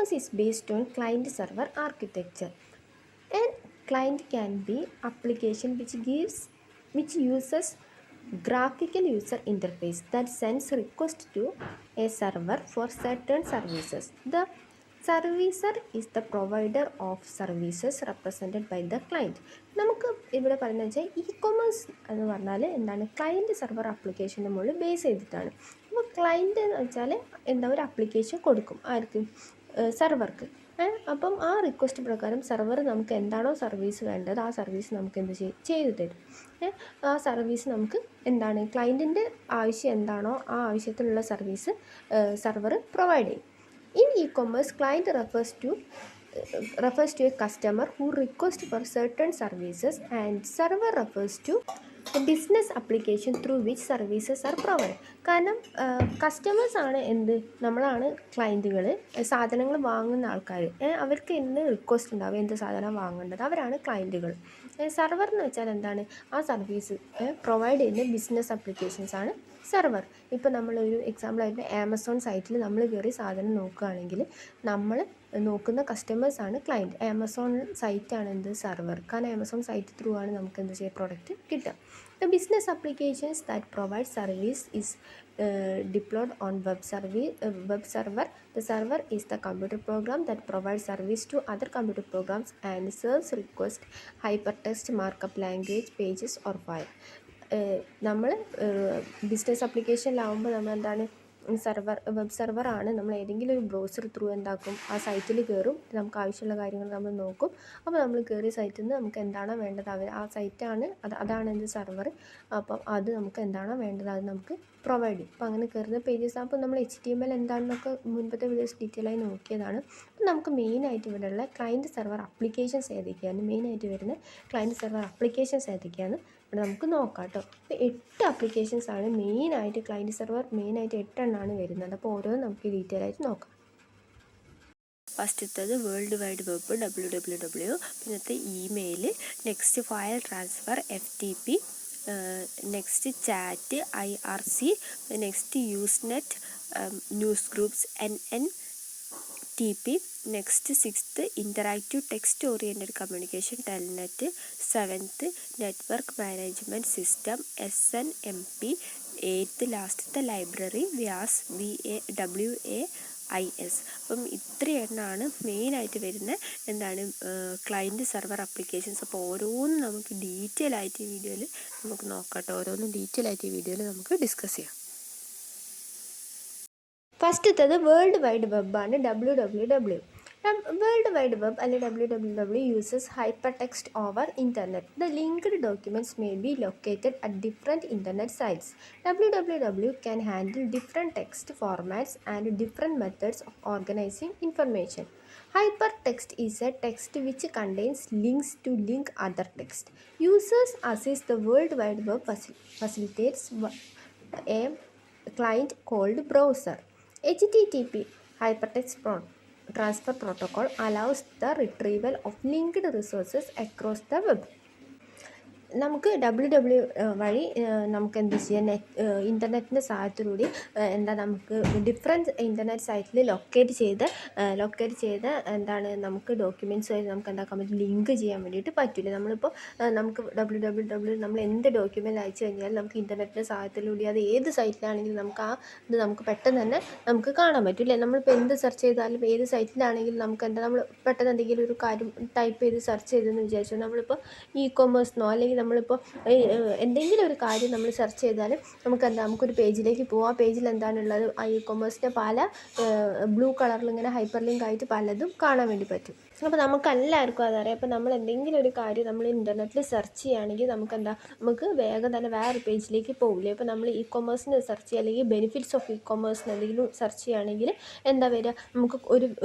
e-commerce is based on client-server architecture. And client can be application which uses graphical user interface that sends request to a server for certain services. The servicer is the provider of services represented by the client. നമുക്ക് ഇവിടെ പറയുന്നത് വെച്ചാൽ e-commerce എന്ന് പറഞ്ഞാൽ എന്താണ്, client server ആപ്ലിക്കേഷൻ്റെ മുകളിൽ base ചെയ്തിട്ടാണ്. അപ്പോൾ ക്ലയൻറ്റ് എന്ന് വെച്ചാൽ എന്താ, ഒരു ആപ്ലിക്കേഷൻ കൊടുക്കും ആർക്ക്, സെർവർക്ക്. അപ്പം ആ റിക്വസ്റ്റ് പ്രകാരം സെർവർ നമുക്ക് എന്താണോ സർവീസ് വേണ്ടത് ആ സർവീസ് നമുക്ക് എന്ത് ചെയ്തു തരും. ആ സർവീസ് നമുക്ക് എന്താണ്, ക്ലയൻറ്റിൻ്റെ ആവശ്യം എന്താണോ ആ ആവശ്യത്തിലുള്ള സർവീസ് സെർവർ പ്രൊവൈഡ് ചെയ്യും. In e-commerce, client refers to a customer who requests for certain services, and server refers to a business application through which services are provided. കാരണം കസ്റ്റമേഴ്സ് ആണ് എന്ത്, നമ്മളാണ് ക്ലയൻറ്റുകൾ, സാധനങ്ങൾ വാങ്ങുന്ന ആൾക്കാർ. അവർക്ക് എന്ത് റിക്വസ്റ്റ് ഉണ്ടാവും, എന്ത് സാധനം വാങ്ങേണ്ടത്, അവരാണ് ക്ലയൻറ്റുകൾ. സെർവർ എന്ന് വെച്ചാൽ എന്താണ്, ആ സർവീസ് പ്രൊവൈഡ് ചെയ്യുന്ന ബിസിനസ് ആപ്ലിക്കേഷൻസാണ് സെർവർ. ഇപ്പോൾ നമ്മളൊരു എക്സാമ്പിളായിട്ട് ആമസോൺ സൈറ്റിൽ നമ്മൾ കയറി സാധനം നോക്കുകയാണെങ്കിൽ നമ്മൾ നോക്കുന്ന കസ്റ്റമേഴ്സാണ് ക്ലയൻറ്റ്. ആമസോൺ സൈറ്റാണ് എന്ത്, സെർവർ. കാരണം ആമസോൺ സൈറ്റ് ത്രൂ ആണ് നമുക്ക് എന്ത് ചെയ്യുക, പ്രോഡക്റ്റ് കിട്ടുക. The business applications that provide service is deployed on web server. The server is the computer program that provides service to other computer programs and serves request, hypertext, markup language, pages or file. നമ്മൾ business ആപ്ലിക്കേഷനിലാവുമ്പോൾ നമ്മൾ എന്താണ്, web സെർവറാണ്. നമ്മൾ ഏതെങ്കിലും ഒരു browser through എന്താക്കും, ആ സൈറ്റിൽ കയറും, നമുക്ക് ആവശ്യമുള്ള കാര്യങ്ങൾ നമ്മൾ നോക്കും. അപ്പോൾ നമ്മൾ കയറിയ സൈറ്റിൽ നിന്ന് നമുക്ക് എന്താണോ വേണ്ടത്, ആ സൈറ്റാണ് അതാണ് എന്ത്, സെർവർ. അപ്പം അത് നമുക്ക് എന്താണോ വേണ്ടത് അത് നമുക്ക് പ്രൊവൈഡ് ചെയ്യും. അപ്പോൾ അങ്ങനെ കയറുന്ന പേജസ്. അപ്പോൾ നമ്മൾ HTML എന്താണെന്നൊക്കെ മുൻപത്തെ വീഡിയോസ് ഡീറ്റെയിൽ ആയി നോക്കിയതാണ്. അപ്പോൾ നമുക്ക് മെയിനായിട്ട് ഇവിടെയുള്ള ക്ലയൻറ്റ് സെർവർ ആപ്ലിക്കേഷൻസ് ഏതൊക്കെയാണ്, മെയിനായിട്ട് വരുന്ന ക്ലയൻറ്റ് സെർവർ ആപ്ലിക്കേഷൻസ് ഏതൊക്കെയാണ് ഇവിടെ നമുക്ക് നോക്കാം കേട്ടോ. അപ്പോൾ 8 ആപ്ലിക്കേഷൻസാണ് മെയിനായിട്ട്, ക്ലയൻറ്റ് സെർവർ മെയിനായിട്ട് 8 എണ്ണമാണ് വരുന്നത്. അപ്പോൾ ഓരോന്നും നമുക്ക് ഡീറ്റെയിൽ ആയിട്ട് നോക്കാം. ഫസ്റ്റത്തത് വേൾഡ് വൈഡ് വെബ് www, പിന്നത്തെ email, next file transfer FTP, next chat IRC, next Usenet, newsgroups NNTP, next 6th interactive text oriented communication TELNET, 7th network management system SNMP, 8th ലാസ്റ്റത്തെ ലൈബ്രറി WAIS WAIS. അപ്പം ഇത്രയെണ്ണമാണ് മെയിനായിട്ട് വരുന്ന എന്താണ്, client server applications. അപ്പോൾ ഓരോന്നും നമുക്ക് detail ആയിട്ട് ഈ വീഡിയോയിൽ നമുക്ക് നോക്കാം കേട്ടോ. ഓരോന്നും ഡീറ്റെയിൽ ആയിട്ട് ഈ വീഡിയോയിൽ നമുക്ക് ഡിസ്കസ് ചെയ്യാം. ഫസ്റ്റത്തത് വേൾഡ് വൈഡ് വെബാണ് www. വേൾഡ് വൈഡ് വെബ് അല്ലെങ്കിൽ www uses hypertext over internet. The linked documents may be located at different internet sites. www can handle different text formats and different methods of organizing information. Hypertext is a text which contains links to link other text. Users access the World Wide Web facilitates a client called browser. HTTP hypertext transfer protocol allows the retrieval of linked resources across the web. നമുക്ക് www വഴി നമുക്ക് എന്ത് ചെയ്യാം, ഇൻ്റർനെറ്റിൻ്റെ സഹായത്തിലൂടെ എന്താ, നമുക്ക് different internet സൈറ്റിൽ locate ചെയ്ത് എന്താണ്, നമുക്ക് ഡോക്യുമെൻറ്റ്സ് വഴി നമുക്ക് എന്താക്കാൻ പറ്റും, ലിങ്ക് ചെയ്യാൻ വേണ്ടിയിട്ട് പറ്റില്ല. നമ്മളിപ്പോൾ നമുക്ക് www നമ്മൾ എന്ത് ഡോക്യുമെൻ്റ് അയച്ചു കഴിഞ്ഞാൽ നമുക്ക് ഇൻ്റർനെറ്റിൻ്റെ സഹായത്തിലൂടെ അത് ഏത് സൈറ്റിലാണെങ്കിലും നമുക്ക് ഇത് നമുക്ക് പെട്ടെന്ന് തന്നെ നമുക്ക് കാണാൻ പറ്റില്ലേ. നമ്മളിപ്പോൾ എന്ത് സെർച്ച് ചെയ്താലും ഏത് സൈറ്റിലാണെങ്കിലും നമുക്ക് എന്താ, നമ്മൾ പെട്ടെന്ന് എന്തെങ്കിലും ഒരു കാര്യം ടൈപ്പ് ചെയ്ത് സെർച്ച് ചെയ്തെന്ന് വിചാരിച്ചു, നമ്മളിപ്പോൾ ഇ-കൊമേഴ്സിനോ അല്ലെങ്കിൽ നമ്മളിപ്പോൾ എന്തെങ്കിലും ഒരു കാര്യം നമ്മൾ സെർച്ച് ചെയ്താൽ നമുക്ക് എന്താ, നമുക്കൊരു പേജിലേക്ക് പോകും. ആ പേജിൽ എന്താണുള്ളത്, ആ ഇ-കൊമേഴ്സിൻ്റെ പല ബ്ലൂ കളറിൽ ഇങ്ങനെ ഹൈപ്പർ ലിങ്ക് ആയിട്ട് പലതും കാണാൻ വേണ്ടി പറ്റും. അപ്പോൾ നമുക്ക് എല്ലാവർക്കും അതറിയാം. അപ്പോൾ നമ്മൾ എന്തെങ്കിലും ഒരു കാര്യം നമ്മൾ ഇൻ്റർനെറ്റിൽ സെർച്ച് ചെയ്യുകയാണെങ്കിൽ നമുക്ക് വേഗം തന്നെ വേറെ പേജിലേക്ക് പോകില്ലേ. അപ്പോൾ നമ്മൾ ഇ-കൊമേഴ്സിന് സെർച്ച് ചെയ്യുക അല്ലെങ്കിൽ ബെനിഫിറ്റ്സ് ഓഫ് ഇ-കൊമേഴ്സിന് എന്തെങ്കിലും സെർച്ച് ചെയ്യുകയാണെങ്കിൽ എന്താ വരിക, നമുക്ക്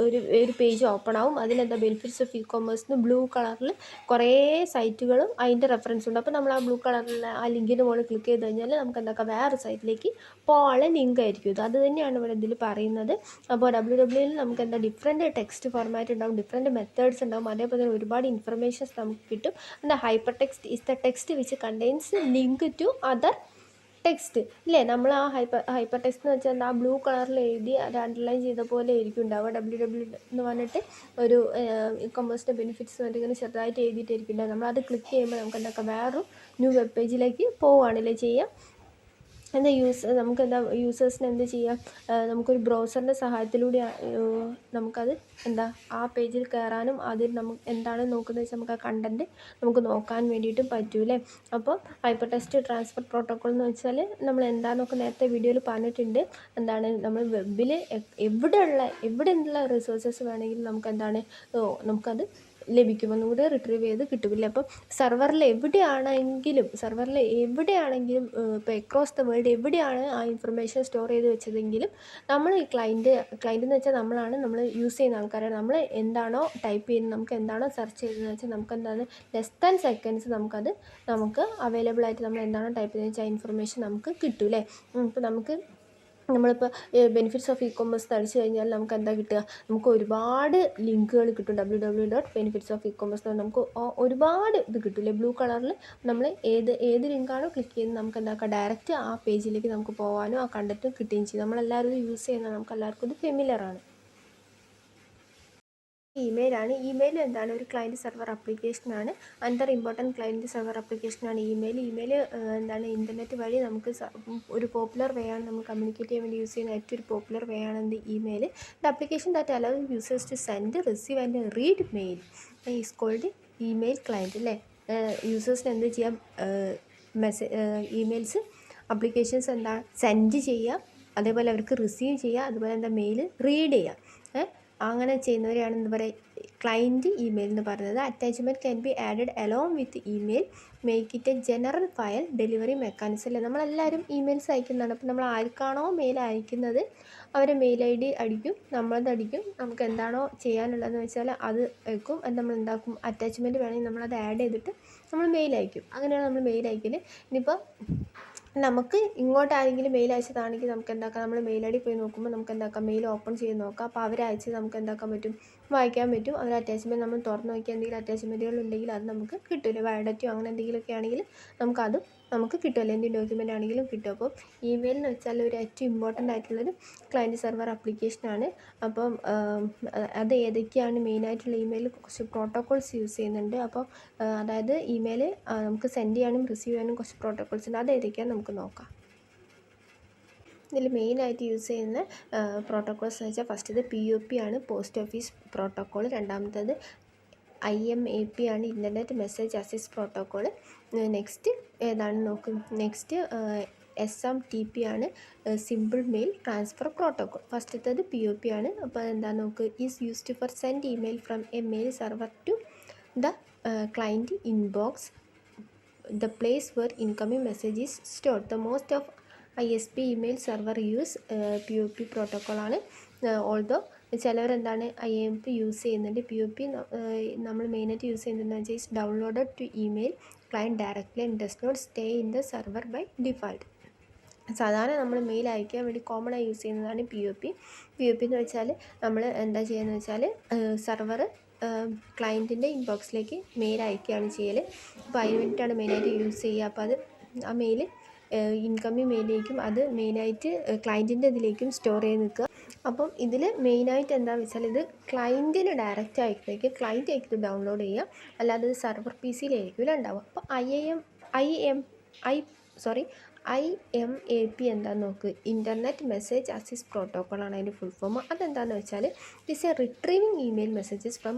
ഒരു പേജ് ഓപ്പൺ ആവും. അതിലെന്താ, ബെനിഫിറ്റ്സ് ഓഫ് ഇ-കൊമേഴ്സിന് ബ്ലൂ കളറിൽ കുറേ സൈറ്റുകളും അതിൻ്റെ റെഫറൻസ് ഉണ്ട്. അപ്പോൾ നമ്മൾ ആ ബ്ലൂ കളറിലുള്ള ആ ലിങ്കിൻ്റെ മുകളിൽ ക്ലിക്ക് ചെയ്ത് കഴിഞ്ഞാൽ നമുക്ക് എന്താക്കാം, വേറെ സൈറ്റിലേക്ക് പോകാനുള്ള ലിങ്ക് ആയിരിക്കും ഇത്. അത് തന്നെയാണ് ഇവിടെ ഇതിൽ പറയുന്നത്. അപ്പോൾ www നമുക്ക് എന്താ, ഡിഫറെൻറ്റ് ടെക്സ്റ്റ് ഫോർമാറ്റ് ഉണ്ടാവും, ഡിഫറെൻറ്റ് മെത്തേഡ്സ് ഉണ്ടാവും, അതേപോലെ തന്നെ ഒരുപാട് ഇൻഫർമേഷൻസ് നമുക്ക് കിട്ടും. Hyper text is the text which contains link to other text ഇല്ലേ, നമ്മൾ ആ ഹൈപ്പർ ടെക്സ്റ്റ് എന്ന് വെച്ചാൽ ആ ബ്ലൂ കളറിൽ എഴുതി അത് അണ്ടർലൈൻ ചെയ്ത പോലെ ആയിരിക്കും ഉണ്ടാവുക. WW എന്ന് പറഞ്ഞിട്ട് ഒരു കൊമേഴ്സിൻ്റെ ബെനിഫിറ്റ്സ് പറഞ്ഞിട്ട് ഇങ്ങനെ ചെറുതായിട്ട് എഴുതിയിട്ടായിരിക്കും ഉണ്ടാവുക. നമ്മളത് ക്ലിക്ക് ചെയ്യുമ്പോൾ നമുക്ക് എന്താക്കാം, വേറൊരു ന്യൂ വെബ് പേജിലേക്ക് പോവുകയാണല്ലേ ചെയ്യുക. നമുക്കെന്താ യൂസേഴ്സിന് എന്ത് ചെയ്യാം, നമുക്കൊരു ബ്രൗസറിൻ്റെ സഹായത്തിലൂടെ നമുക്കത് ആ പേജിൽ കയറാനും അതിൽ നമുക്ക് എന്താണ് നോക്കുന്നത് വെച്ചാൽ നമുക്ക് ആ കണ്ടൻറ്റ് നമുക്ക് നോക്കാൻ വേണ്ടിയിട്ടും പറ്റൂലേ. അപ്പോൾ ഹൈപ്പർ ടെക്സ്റ്റ് ട്രാൻസ്ഫർ പ്രോട്ടോക്കോൾ എന്ന് വെച്ചാൽ നമ്മൾ എന്താണെന്നൊക്കെ നേരത്തെ വീഡിയോയിൽ പറഞ്ഞിട്ടുണ്ട്. നമ്മൾ വെബിൽ എവിടെയുള്ള റിസോഴ്സസ് വേണമെങ്കിലും നമുക്കത് ലഭിക്കും, ഒന്നുകൂടി റിട്രീവ് ചെയ്ത് കിട്ടുമില്ല. അപ്പം സർവറിൽ എവിടെയാണെങ്കിലും ഇപ്പോൾ അക്രോസ് ദ വേൾഡ് എവിടെയാണ് ആ ഇൻഫർമേഷൻ സ്റ്റോർ ചെയ്ത് വെച്ചതെങ്കിലും നമ്മൾ ഈ ക്ലയൻറ്റ് എന്ന് വെച്ചാൽ നമ്മൾ യൂസ് ചെയ്യുന്ന ആൾക്കാരാണ്. നമ്മൾ എന്താണോ ടൈപ്പ് ചെയ്യുന്നത്, നമുക്ക് എന്താണോ സെർച്ച് ചെയ്തതെന്ന് വെച്ചാൽ നമുക്ക് ലെസ് ദാൻ സെക്കൻഡ്സ് നമുക്ക് അവൈലബിൾ ആയിട്ട് നമ്മൾ എന്താണോ ടൈപ്പ് ചെയ്തതെന്ന് വെച്ചാൽ ആ ഇൻഫർമേഷൻ നമുക്ക് കിട്ടൂലേ. ഇപ്പോൾ നമ്മളിപ്പോൾ ബെനിഫിറ്റ്സ് ഓഫ് ഇ-കൊമേഴ്സ് അടിച്ചു കഴിഞ്ഞാൽ നമുക്ക് എന്താ കിട്ടുക, നമുക്ക് ഒരുപാട് ലിങ്കുകൾ കിട്ടും. www.benefitsofecommerce നമുക്ക് ഒരുപാട് ഇത് കിട്ടില്ലേ ബ്ലൂ കളറിൽ. നമ്മൾ ഏത് ലിങ്കാണോ ക്ലിക്ക് ചെയ്യുന്നത് നമുക്ക് എന്താക്കാം, ഡയറക്റ്റ് ആ പേജിലേക്ക് നമുക്ക് പോകാനും ആ കണ്ടൻറ്റ് കിട്ടുകയും ചെയ്യും. നമ്മളെല്ലാവരും ഇത് യൂസ് ചെയ്യുന്നത്, നമുക്ക് എല്ലാവർക്കും ഇത് ഫെമിലിയറാണ്. ഇമെയിലാണ്. ഇമെയിൽ ഒരു ക്ലയൻറ്റ് സെർവർ ആപ്ലിക്കേഷനാണ്. അനദർ ഇമ്പോർട്ടൻറ്റ് ക്ലയൻറ്റ് സെർവർ ആപ്ലിക്കേഷനാണ് ഇമെയിൽ. ഇൻ്റർനെറ്റ് വഴി നമുക്ക് ഒരു പോപ്പുലർ വേ ആണ്, നമ്മൾ കമ്മ്യൂണിക്കേറ്റ് ചെയ്യാൻ വേണ്ടി യൂസ് ചെയ്യുന്ന ഏറ്റവും ഒരു പോപ്പുലർ വേ ആണ് email. The application that allows users to send, receive and read mail is called email client അല്ലേ. യൂസേഴ്സിന് എന്ത് ചെയ്യാം, ഇമെയിൽസ് ആപ്ലിക്കേഷൻസ് സെൻഡ് ചെയ്യുക, അതേപോലെ അവർക്ക് റിസീവ് ചെയ്യുക, അതുപോലെ മെയിൽ റീഡ് ചെയ്യുക. അങ്ങനെ ചെയ്യുന്നവരെയാണ് എന്താ പറയുക, ക്ലയൻറ്റ് ഇമെയിൽ എന്ന് പറയുന്നത്. Attachment can be added along with email, make it A general file delivery mechanism അല്ലേ. നമ്മളെല്ലാവരും ഇമെയിൽസ് അയക്കുന്നതാണ്. അപ്പോൾ നമ്മൾ ആർക്കാണോ മെയിൽ അയക്കുന്നത് അവരെ മെയിൽ ID അടിക്കും, നമ്മളത് അടിക്കും. നമുക്ക് എന്താണോ ചെയ്യാനുള്ളതെന്ന് വെച്ചാൽ അത് അയക്കും. അത് നമ്മൾ എന്താക്കും, അറ്റാച്ച്മെൻറ്റ് വേണമെങ്കിൽ നമ്മളത് ആഡ് ചെയ്തിട്ട് നമ്മൾ മെയിൽ അയക്കും. അങ്ങനെയാണ് നമ്മൾ മെയിൽ അയക്കൽ. ഇനിയിപ്പോൾ നമുക്ക് ഇങ്ങോട്ട് ആരെങ്കിലും മെയിൽ അയച്ചതാണെങ്കിൽ നമുക്ക് നമ്മൾ മെയിൽ ID പോയി നോക്കുമ്പോൾ നമുക്ക് മെയിൽ ഓപ്പൺ ചെയ്ത് നോക്കാം. അപ്പോൾ അവരയച്ചത് നമുക്ക് പറ്റും, വായിക്കാൻ പറ്റും. അവർ അറ്റാച്ച്മെൻറ്റ് നമ്മൾ തുറന്ന് നോക്കിയാൽ എന്തെങ്കിലും അറ്റാച്ച്മെൻറ്റുകൾ ഉണ്ടെങ്കിൽ അത് നമുക്ക് കിട്ടില്ല. ബയോഡാറ്റയോ അങ്ങനെ എന്തെങ്കിലുമൊക്കെ ആണെങ്കിൽ നമുക്ക് കിട്ടുമല്ലോ, എന്തെങ്കിലും ഡോക്യുമെൻ്റ് ആണെങ്കിലും കിട്ടും. അപ്പോൾ ഇമെയിൽ എന്ന് വെച്ചാൽ ഒരു ഏറ്റവും ഇമ്പോർട്ടൻ്റ് ആയിട്ടുള്ളൊരു ക്ലയൻറ്റ് സെർവർ ആപ്ലിക്കേഷനാണ്. അപ്പം അത് ഏതൊക്കെയാണ് മെയിനായിട്ടുള്ള ഇമെയിൽ കുറച്ച് പ്രോട്ടോക്കോൾസ് യൂസ് ചെയ്യുന്നുണ്ട്. അപ്പോൾ അതായത് ഇമെയിൽ നമുക്ക് സെൻഡ് ചെയ്യാനും റിസീവ് ചെയ്യാനും കുറച്ച് പ്രോട്ടോക്കോൾസ് ഉണ്ട്. അത് ഏതൊക്കെയാണെന്ന് നമുക്ക് നോക്കാം. ഇതിൽ മെയിനായിട്ട് യൂസ് ചെയ്യുന്ന പ്രോട്ടോക്കോൾസ് എന്ന് വെച്ചാൽ ഫസ്റ്റ് POP ആണ്, പോസ്റ്റ് ഓഫീസ് പ്രോട്ടോക്കോൾ. രണ്ടാമത്തേത് IMAP ആണ്, internet message access protocol. Next next SNMP ആണ്, സിമ്പിൾ മെയിൽ ട്രാൻസ്ഫർ പ്രോട്ടോക്കോൾ. ഫസ്റ്റത്തേത് POP ആണ്. അപ്പോൾ is used for send email from a mail server to the client inbox, the place where incoming message is stored. The most of ISP email server use POP protocol ആണ്. Although ചിലവർ IMP use ചെയ്യുന്നുണ്ട്. POP നമ്മൾ മെയിനായിട്ട് use ചെയ്യുന്നതെന്ന് വെച്ചാൽ is downloaded to email client directly and does not stay in the server by default. സാധാരണ നമ്മൾ mail അയക്കാൻ വേണ്ടി കോമൺ ആയി യൂസ് ചെയ്യുന്നതാണ് POP എന്ന് വെച്ചാൽ നമ്മൾ എന്താ ചെയ്യുന്നത് വെച്ചാൽ സെർവർ ക്ലയൻറ്റിൻ്റെ ഇൻബോക്സിലേക്ക് മെയിൽ അയക്കുകയാണ് ചെയ്യൽ. അപ്പോൾ അതിന് വേണ്ടിയിട്ടാണ് മെയിനായിട്ട് യൂസ് ചെയ്യുക. അപ്പോൾ അത് ആ മെയിൽ ഇൻകമിങ് മെയിലിലേക്കും അത് മെയിനായിട്ട് ക്ലയൻറ്റിൻ്റെ ഇതിലേക്കും സ്റ്റോർ ചെയ്ത് നിൽക്കുക. അപ്പം ഇതിൽ മെയിനായിട്ട് എന്താണെന്ന് വെച്ചാൽ ഇത് ക്ലയൻറ്റിന് ഡയറക്റ്റ് അയക്കുന്നേക്ക് ക്ലയൻറ്റ് ആയിട്ട് ഡൗൺലോഡ് ചെയ്യുക, അല്ലാതെ ഇത് സെർവർ PC-യിലായിരിക്കില്ല ഉണ്ടാവുക. അപ്പോൾ IMAP എന്താണെന്ന് നോക്ക്, ഇൻ്റർനെറ്റ് മെസ്സേജ് അക്സസ് പ്രോട്ടോക്കോളാണ് അതിൻ്റെ ഫുൾ ഫോം. അതെന്താണെന്ന് വെച്ചാൽ it's A retrieving email messages from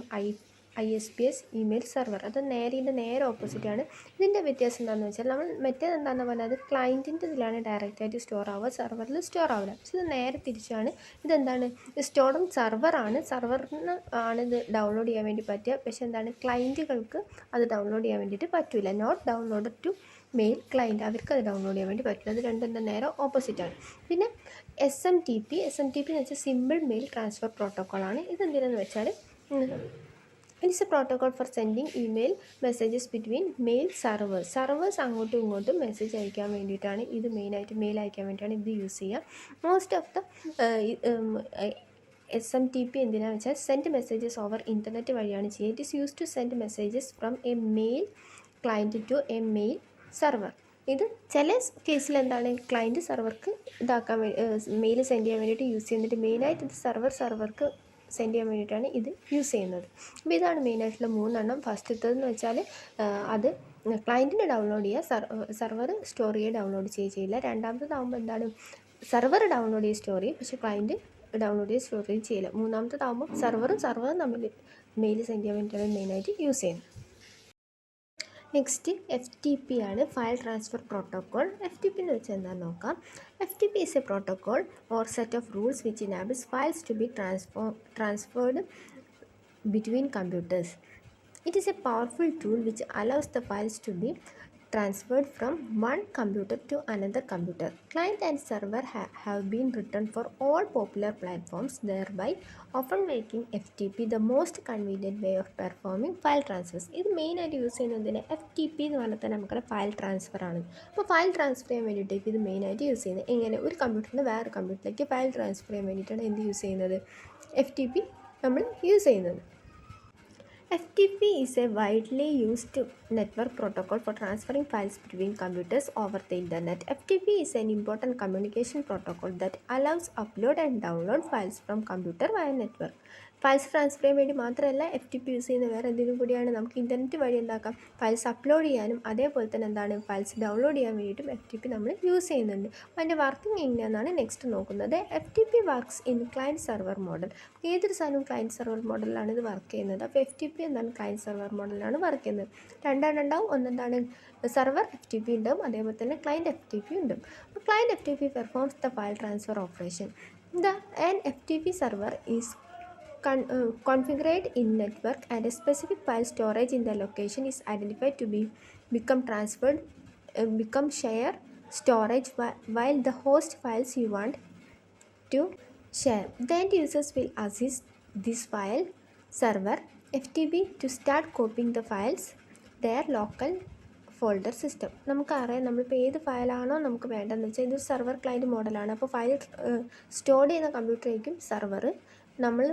ISP's email server. അത് നേരെ ഓപ്പോസിറ്റാണ്. ഇതിൻ്റെ വ്യത്യാസം എന്താണെന്ന് വെച്ചാൽ നമ്മൾ മറ്റേത് എന്താണെന്ന് പറഞ്ഞാൽ അത് ക്ലയൻറ്റിൻ്റെ ഇതിലാണ് ഡയറക്റ്റായിട്ട് സ്റ്റോർ ആവുക, സെർവറിൽ സ്റ്റോർ ആവില്ല. പക്ഷേ ഇത് നേരെ തിരിച്ചാണ്. ഇതെന്താണ്, സ്റ്റോറും സെർവറാണ്, സെർവറിന് ആണ് ഇത് ഡൗൺലോഡ് ചെയ്യാൻ വേണ്ടി പറ്റുക. പക്ഷേ ക്ലയൻറ്റുകൾക്ക് അത് ഡൗൺലോഡ് ചെയ്യാൻ വേണ്ടിയിട്ട് പറ്റില്ല. Not downloaded to mail client, അവർക്ക് അത് ഡൗൺലോഡ് ചെയ്യാൻ വേണ്ടി പറ്റില്ല. അത് രണ്ടും നേരെ ഓപ്പോസിറ്റാണ്. പിന്നെ SNMP എന്ന് വെച്ചാൽ സിമ്പിൾ മെയിൽ ട്രാൻസ്ഫർ പ്രോട്ടോക്കോളാണ്. ഇതെന്തിനാന്ന് വെച്ചാൽ it's a protocol for sending email messages between mail servers അങ്ങോട്ടും ഇങ്ങോട്ടും മെസ്സേജ് അയക്കാൻ വേണ്ടിയിട്ടാണ് ഇത് മെയിനായിട്ട് മെയിൽ അയക്കാൻ വേണ്ടിയിട്ടാണ് ഇത് യൂസ് ചെയ്യുക. മോസ്റ്റ് ഓഫ് ദ SNMP എന്തിനാണെന്ന് വെച്ചാൽ സെൻഡ് മെസ്സേജസ് ഓവർ ഇൻ്റർനെറ്റ് വഴിയാണ് ചെയ്യുക. It is use to send messages from a mail client to a mail server. ഇത് ചില കേസിൽ എന്താണ് ക്ലയൻറ്റ് സെർവർക്ക് ഇതാക്കാൻ മെയിൽ സെൻഡ് ചെയ്യാൻ വേണ്ടിയിട്ട് യൂസ് ചെയ്യുന്നുണ്ട്. മെയിനായിട്ട് ഇത് സെർവർക്ക് സെൻഡ് ചെയ്യാൻ വേണ്ടിയിട്ടാണ് ഇത് യൂസ് ചെയ്യുന്നത്. അപ്പോൾ ഇതാണ് മെയിനായിട്ടുള്ള 3 ഫസ്റ്റത്തേതെന്ന് വെച്ചാൽ അത് ക്ലയൻറ്റിന് ഡൗൺലോഡ് ചെയ്യുക, സെർവർ സ്റ്റോർ ചെയ്യുക, ഡൗൺലോഡ് ചെയ്യില്ല. രണ്ടാമത്തേതാകുമ്പോൾ എന്താണ് സെർവർ ഡൗൺലോഡ് ചെയ്യുക, സ്റ്റോർ ചെയ്യും, പക്ഷേ ക്ലയൻറ്റ് ഡൗൺലോഡ് ചെയ്യുക, സ്റ്റോർ ചെയ്യുക ചെയ്യില്ല. മൂന്നാമത്തേതാകുമ്പോൾ സെർവറും തമ്മിൽ മെയിൽ സെൻഡ് ചെയ്യാൻ വേണ്ടിയിട്ടാണ് മെയിനായിട്ട് യൂസ് ചെയ്യുന്നത്. നെക്സ്റ്റ് FTP ആണ്, ഫയൽ ട്രാൻസ്ഫർ പ്രോട്ടോക്കോൾ. FTP എന്ന് വെച്ചാൽ എന്താണെന്ന് നോക്കാം. FTP is a protocol or set of rules which enables files to be transferred between computers. It is a powerful tool which allows the files to be transferred from one computer to another computer. Client and server have been written for all popular platforms, thereby often making FTP the most convenient way of performing file transfers. ഇത് മെയിനായിട്ട് use ചെയ്യുന്നതിന് FTP എന്ന് പറഞ്ഞാൽ തന്നെ നമുക്കറിയാം file transfer ആണ്. അപ്പോൾ file transfer ചെയ്യാൻ വേണ്ടിയിട്ടേക്ക് ഇത് മെയിനായിട്ട് യൂസ് ചെയ്യുന്നത്. എങ്ങനെ ഒരു കമ്പ്യൂട്ടറിൽ നിന്ന് വേറെ കമ്പ്യൂട്ടറിലേക്ക് ഫയൽ ട്രാൻസ്ഫർ ചെയ്യാൻ വേണ്ടിയിട്ടാണ് എന്ത് യൂസ് ചെയ്യുന്നത്, FTP നമ്മൾ യൂസ് ചെയ്യുന്നത്. FTP is a widely used network protocol for transferring files between computers over the internet. FTP is an important communication protocol that allows upload and download files from computer via network. Files transfer ചെയ്യാൻ വേണ്ടി മാത്രമല്ല FTP use ചെയ്യുന്ന വേറെ എന്തെങ്കിലും കൂടിയാണ്. നമുക്ക് internet വഴി എന്താക്കാം, files upload ചെയ്യാനും അതേപോലെ തന്നെ എന്താണ് ഫയൽസ് ഡൗൺലോഡ് ചെയ്യാൻ വേണ്ടിയിട്ടും FTP നമ്മൾ യൂസ് ചെയ്യുന്നുണ്ട്. അപ്പോൾ അതിൻ്റെ വർക്കിംഗ് എങ്ങനെയാണെന്നാണ് നെക്സ്റ്റ് നോക്കുന്നത്. FTP works in client server model. ഏതൊരു സാധനവും ക്ലയൻറ്റ് സെർവർ മോഡലിലാണ് ഇത് വർക്ക് ചെയ്യുന്നത്. അപ്പോൾ FTP എന്താണ് ക്ലയൻറ്റ് സെർവർ മോഡലിലാണ് വർക്ക് ചെയ്യുന്നത്. രണ്ടെണ്ണം ഒന്നെന്താണ് സെർവർ FTP ഉണ്ടാവും, അതേപോലെ തന്നെ ക്ലയൻറ്റ് FTP ഉണ്ട്. അപ്പോൾ client FTP performs the file transfer operation. An FTP server is configured in network and a specific file storage in the location is identified to become share storage while the host files you want to share. The end users will assist this file server FTP to start copying the files their local folder system. നമുക്കറിയാം നമ്മളിപ്പോൾ ഏത് ഫയലാണോ നമുക്ക് വേണ്ടതെന്ന് വെച്ചാൽ ഇതൊരു server client മോഡലാണ്. അപ്പോൾ file store ചെയ്യുന്ന കമ്പ്യൂട്ടറായിരിക്കും സെർവർ. നമ്മൾ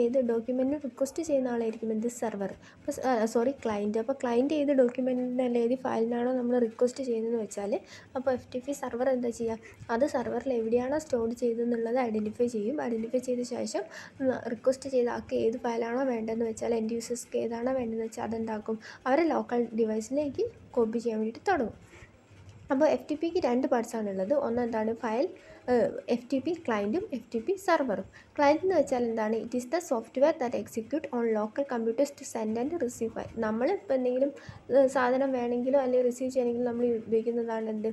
ഏത് ഡോക്യുമെൻറ്റിന് റിക്വസ്റ്റ് ചെയ്യുന്ന ആളായിരിക്കും എന്ത് സെർവർ, അപ്പോൾ ക്ലയൻറ്റ്. അപ്പോൾ ക്ലയൻറ്റ് ഏത് ഡോക്യുമെൻറ്റിനല്ല ഏത് ഫയലിനാണോ നമ്മൾ റിക്വസ്റ്റ് ചെയ്യുന്നതെന്ന് വെച്ചാൽ അപ്പോൾ FTP സെർവർ എന്താ ചെയ്യുക, അത് സെർവറിൽ എവിടെയാണോ സ്റ്റോർ ചെയ്തതെന്നുള്ളത് ഐഡൻറ്റിഫൈ ചെയ്യും. ഐഡൻറ്റിഫൈ ചെയ്ത ശേഷം റിക്വസ്റ്റ് ചെയ്ത ആൾക്ക് ഏത് ഫയലാണോ വേണ്ടതെന്ന് വെച്ചാൽ എൻഡ് യൂസേഴ്സ്ക്ക് ഏതാണോ വേണ്ടതെന്ന് വെച്ചാൽ അതെന്താക്കും അവരെ ലോക്കൽ ഡിവൈസിലേക്ക് കോപ്പി ചെയ്യാൻ വേണ്ടിയിട്ട് തുടങ്ങും. അപ്പോൾ FTPക്ക് 2 പാർട്സാണുള്ളത്. ഒന്നെന്താണ് ഫയൽ FTP ക്ലയൻറ്റും FTP സെർവറും. ക്ലയൻറ്റ് എന്ന് വെച്ചാൽ എന്താണ്, it is the software that execute on local computers to send and receive file. നമ്മൾ ഇപ്പോൾ എന്തെങ്കിലും സാധനം വേണമെങ്കിലോ അല്ലെങ്കിൽ റിസീവ് ചെയ്യണമെങ്കിലും നമ്മൾ ഉപയോഗിക്കുന്നതാണ് എന്ത്